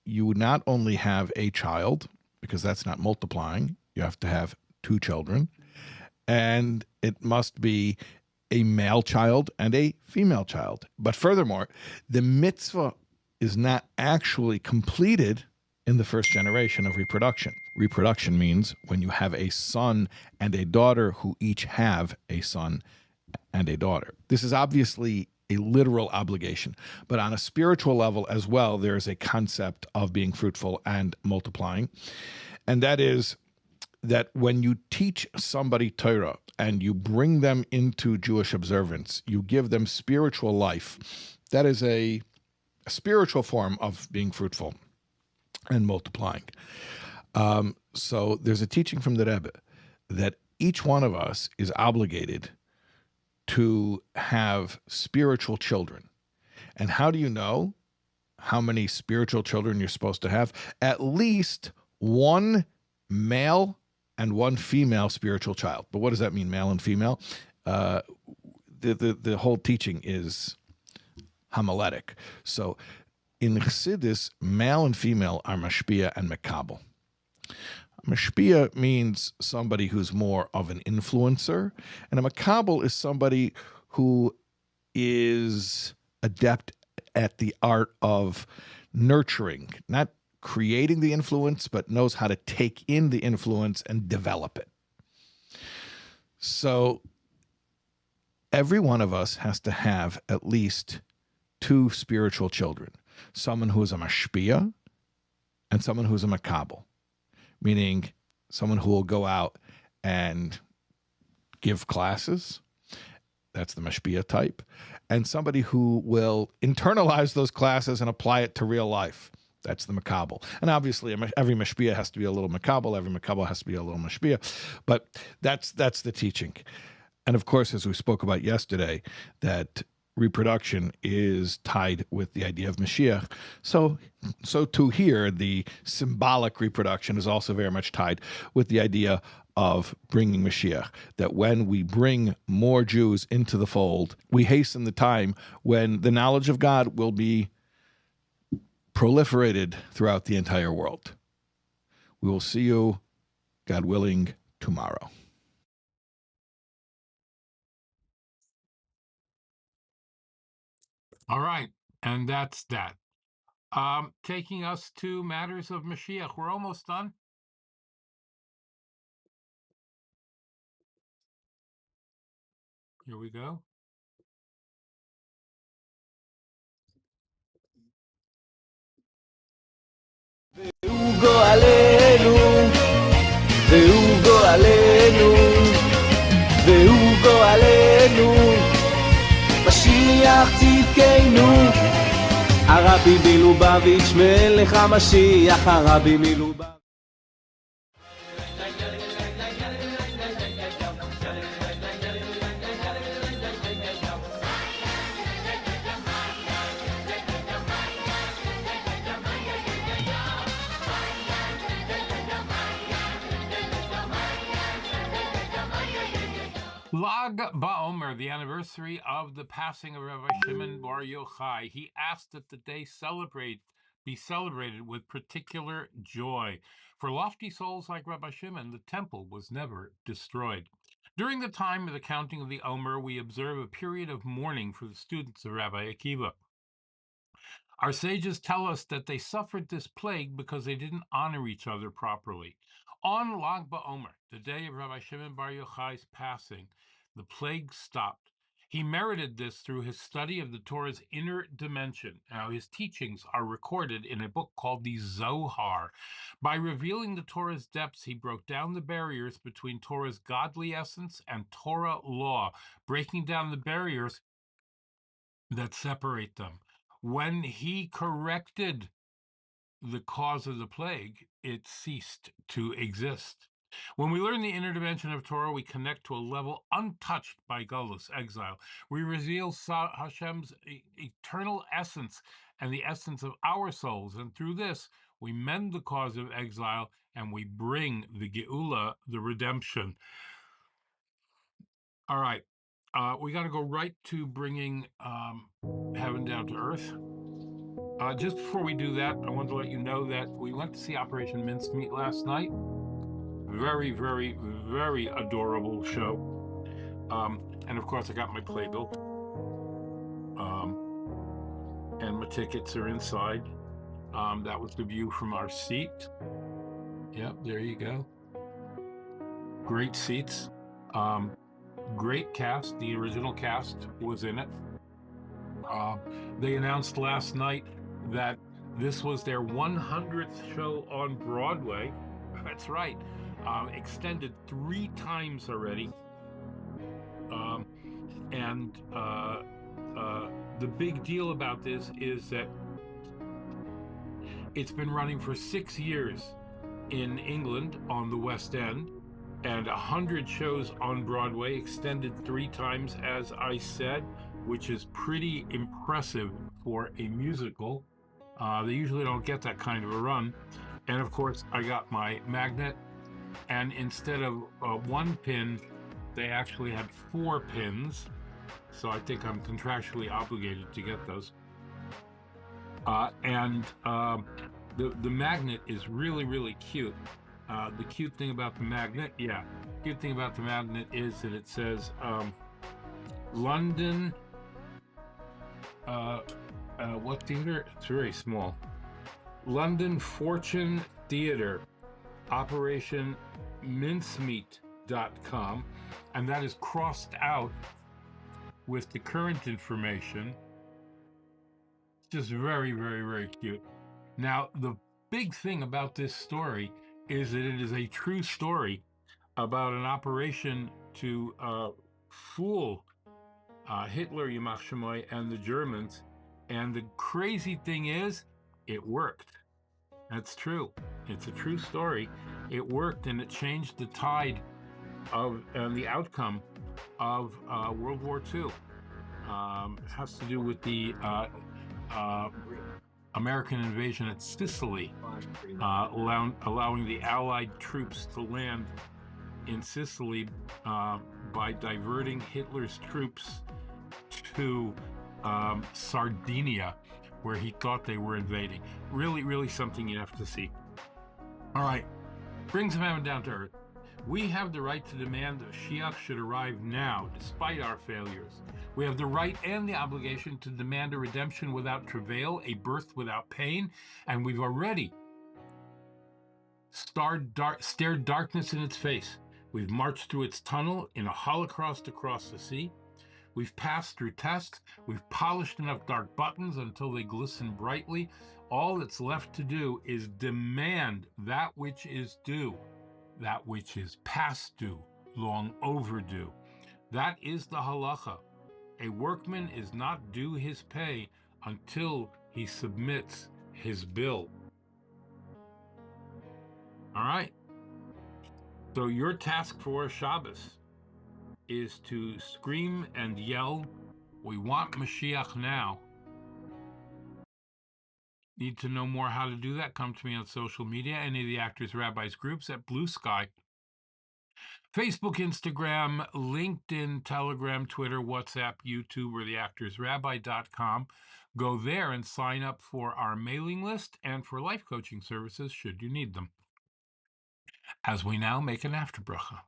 you not only have a child, because that's not multiplying, you have to have 2 children, and it must be a male child and a female child. But furthermore, the mitzvah is not actually completed in the first generation of reproduction. Reproduction means when you have a son and a daughter who each have a son and a daughter. This is obviously a literal obligation, but on a spiritual level as well, there is a concept of being fruitful and multiplying. And that is that when you teach somebody Torah and you bring them into Jewish observance, you give them spiritual life. That is a spiritual form of being fruitful and multiplying. So there's a teaching from the Rebbe that each one of us is obligated to have spiritual children. And how do you know how many spiritual children you're supposed to have? At least 1 male and 1 female spiritual child. But what does that mean, male and female? The whole teaching is homiletic. So in Chassidus, male and female are mashpia and mekabel. Mashpia means somebody who's more of an influencer, and a makabel is somebody who is adept at the art of nurturing, not creating the influence, but knows how to take in the influence and develop it. So every one of us has to have at least 2 spiritual children, someone who is a mashpia and someone who is a makabel. Meaning someone who will go out and give classes, that's the mashpia type, and somebody who will internalize those classes and apply it to real life, that's the makabel. And obviously every mashpia has to be a little makabel, every makabel has to be a little mashpia, but that's the teaching. And of course, as we spoke about yesterday, that reproduction is tied with the idea of Mashiach. So too here, the symbolic reproduction is also very much tied with the idea of bringing Mashiach, that when we bring more Jews into the fold, we hasten the time when the knowledge of God will be proliferated throughout the entire world. We will see you, God willing, tomorrow. All right, and that's that. Taking us to matters of Mashiach. We're almost done. Here we go. והוא גואלנו, והוא גואלנו, והוא גואלנו, משיח צדקנו, הרבי מלובביץ' מלך המשיח, הרבי מלובביץ'. Lag BaOmer, the anniversary of the passing of Rabbi Shimon Bar Yochai, he asked that the day be celebrated with particular joy. For lofty souls like Rabbi Shimon, the temple was never destroyed. During the time of the counting of the Omer, we observe a period of mourning for the students of Rabbi Akiva. Our sages tell us that they suffered this plague because they didn't honor each other properly. On Lag BaOmer, the day of Rabbi Shimon Bar Yochai's passing, the plague stopped. He merited this through his study of the Torah's inner dimension. Now, his teachings are recorded in a book called the Zohar. By revealing the Torah's depths, he broke down the barriers between Torah's godly essence and Torah law, breaking down the barriers that separate them. When he corrected the cause of the plague, it ceased to exist. When we learn the inner dimension of Torah, we connect to a level untouched by Galus, exile. We reveal Hashem's eternal essence and the essence of our souls, and through this, we mend the cause of exile and we bring the Geula, the redemption. All right, we got to go right to bringing heaven down to earth. Just before we do that, I wanted to let you know that we went to see Operation Mincemeat last night. Very, very, very adorable show. And of course, I got my playbill. And my tickets are inside. That was the view from our seat. Yep, there you go. Great seats. Great cast. The original cast was in it. They announced last night that this was their 100th show on Broadway. That's right. Extended 3 times already. The big deal about this is that it's been running for 6 years in England on the West End, and 100 shows on Broadway, extended 3 times, as I said, which is pretty impressive for a musical. They usually don't get that kind of a run. And of course, I got my magnet, and instead of 1 pin, they actually had 4 pins. So I think I'm contractually obligated to get those. The magnet is really, really cute. The cute thing about the magnet, is that it says London, what theater? It's very small. London Fortune Theater, Operation Mincemeat.com, and that is crossed out with the current information. It's just very, very, very cute. Now, the big thing about this story is that it is a true story about an operation to fool Hitler, Yamach Shemoy, and the Germans. And the crazy thing is, it worked. That's true. It's a true story. It worked, and it changed the tide of the outcome of World War II. It has to do with the American invasion at Sicily, allowing the Allied troops to land in Sicily by diverting Hitler's troops to Sardinia, where he thought they were invading. Really, really something you have to see. All right, brings heaven down to earth. We have the right to demand that Mashiach should arrive now, despite our failures. We have the right and the obligation to demand a redemption without travail, a birth without pain, and we've already stared darkness in its face. We've marched through its tunnel in a holocaust across the sea. We've passed through tests. We've polished enough dark buttons until they glisten brightly. All that's left to do is demand that which is due, that which is past due, long overdue. That is the halacha. A workman is not due his pay until he submits his bill. All right. So your task for Shabbos is to scream and yell, "We want Mashiach now." Need to know more how to do that? Come to me on social media, any of the Actors Rabbis groups at Blue Sky. Facebook, Instagram, LinkedIn, Telegram, Twitter, WhatsApp, YouTube, or theactorsrabbi.com. Go there and sign up for our mailing list and for life coaching services should you need them. As we now make an after bracha.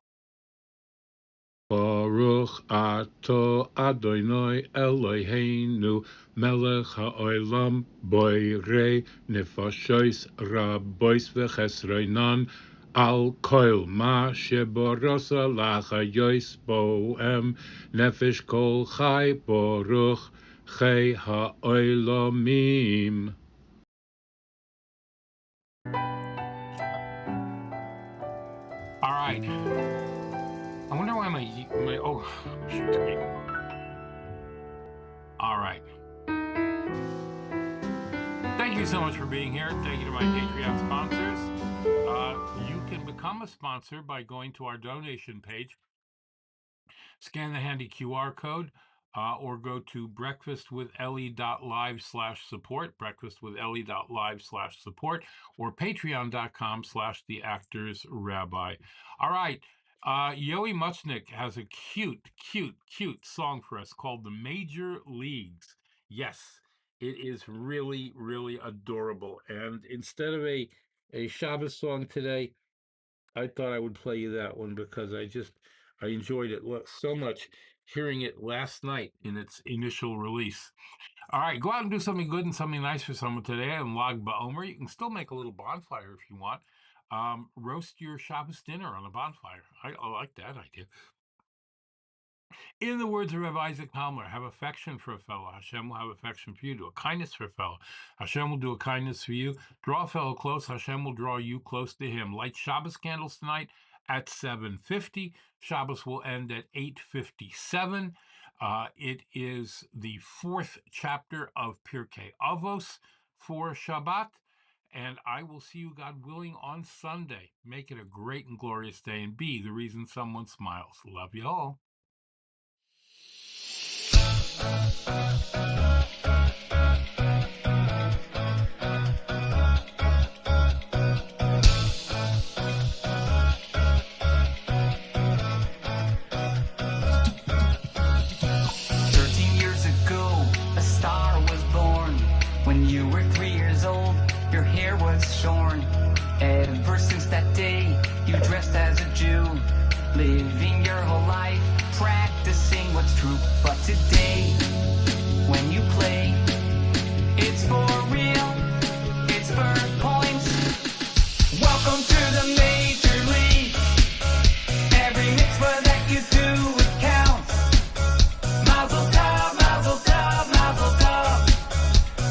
Baruch ato Adonai Eloheinu melech ha'olam boirei nefashos rabois v'chesronan al kol ma sheborasa lachayos bohem nefesh kol chai baruch chai ha'olamim. All right. I wonder why my oh, shoot. All right. Thank you so much for being here. Thank you to my Patreon sponsors. You can become a sponsor by going to our donation page, scan the handy QR code, or go to breakfastwithelli.live/support, breakfastwithelli.live/support, or patreon.com/theactorsrabbi. All right. Yoey Muchnick has a cute song for us called The Major Leagues. Yes, it is really, really adorable. And instead of a Shabbos song today, I thought I would play you that one because I enjoyed it so much hearing it last night in its initial release. All right, go out and do something good and something nice for someone today on Lag BaOmer. You can still make a little bonfire if you want. Roast your Shabbos dinner on a bonfire. I like that idea. In the words of Rabbi Isaac Palmer, have affection for a fellow. Hashem will have affection for you. Do a kindness for a fellow. Hashem will do a kindness for you. Draw a fellow close. Hashem will draw you close to him. Light Shabbos candles tonight at 7:50. Shabbos will end at 8:57. It is the 4th chapter of Pirkei Avos for Shabbat. And I will see you, God willing, on Sunday. Make it a great and glorious day and be the reason someone smiles. Love you all. Shorn. Ever since that day, you dressed as a Jew, living your whole life, practicing what's true. But today, when you play, it's for real, it's for points. Welcome to the major league. Every mitzvah that you do, it counts. Mazel tov, mazel tov, mazel tov.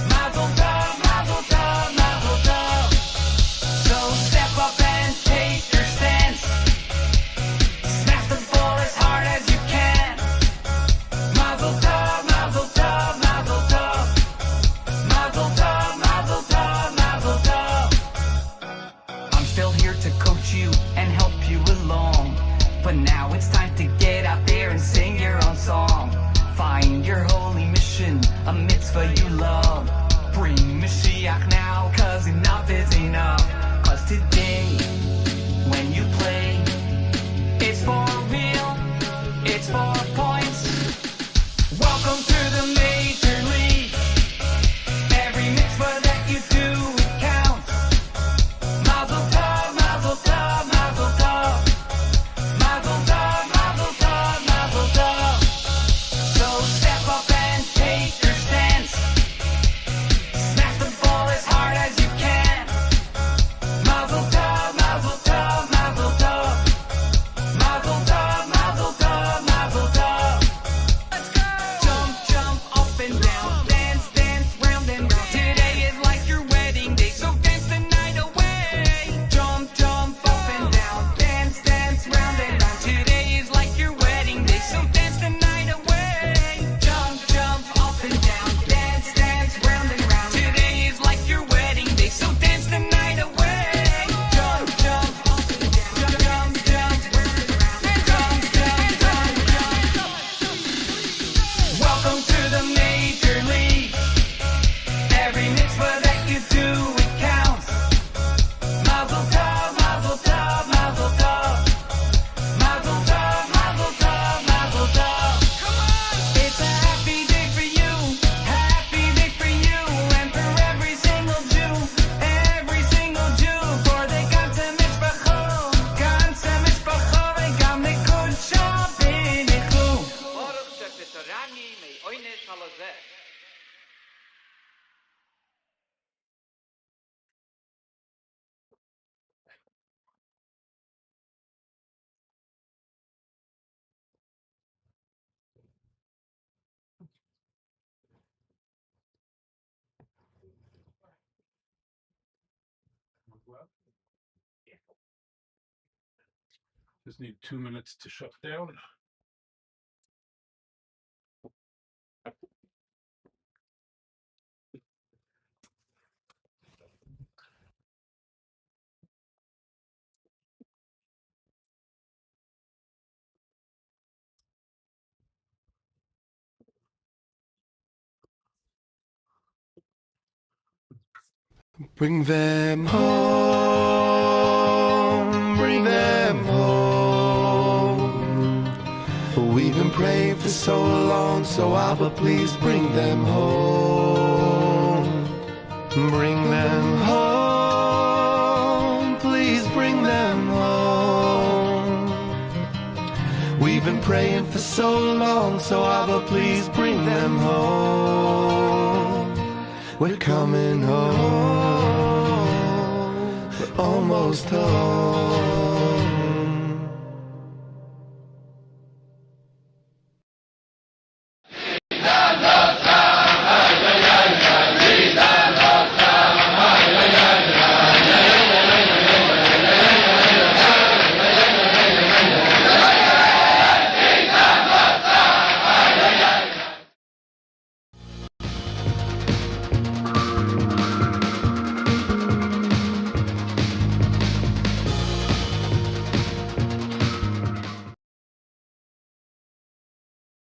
Mazel tov, mazel tov, mazel tov. So step up and take your stance. Smash the ball as hard as you can. Mazel tov, mazel tov, mazel tov. Mazel tov, mazel tov, mazel tov. I'm still here to coach you and help you along. But now it's time to get out there and sing your own song. Find your holy mission, a mitzvah you love. Bring Mashiach now, 'cause enough is enough. 'Cause today, when you play, it's for real, it's for points. Welcome to the major league. Every mitzvah that you do, it counts. Mazel tov, mazel tov, mazel tov. Mazel tov, mazel tov, mazel tov. So step up and take your stance. Just need 2 minutes to shut down. Bring them home, bring them home. We've been praying for so long, so Abba, please bring them home. Bring them home, please bring them home. We've been praying for so long, so Abba, please bring them home. We're coming home, we're almost home.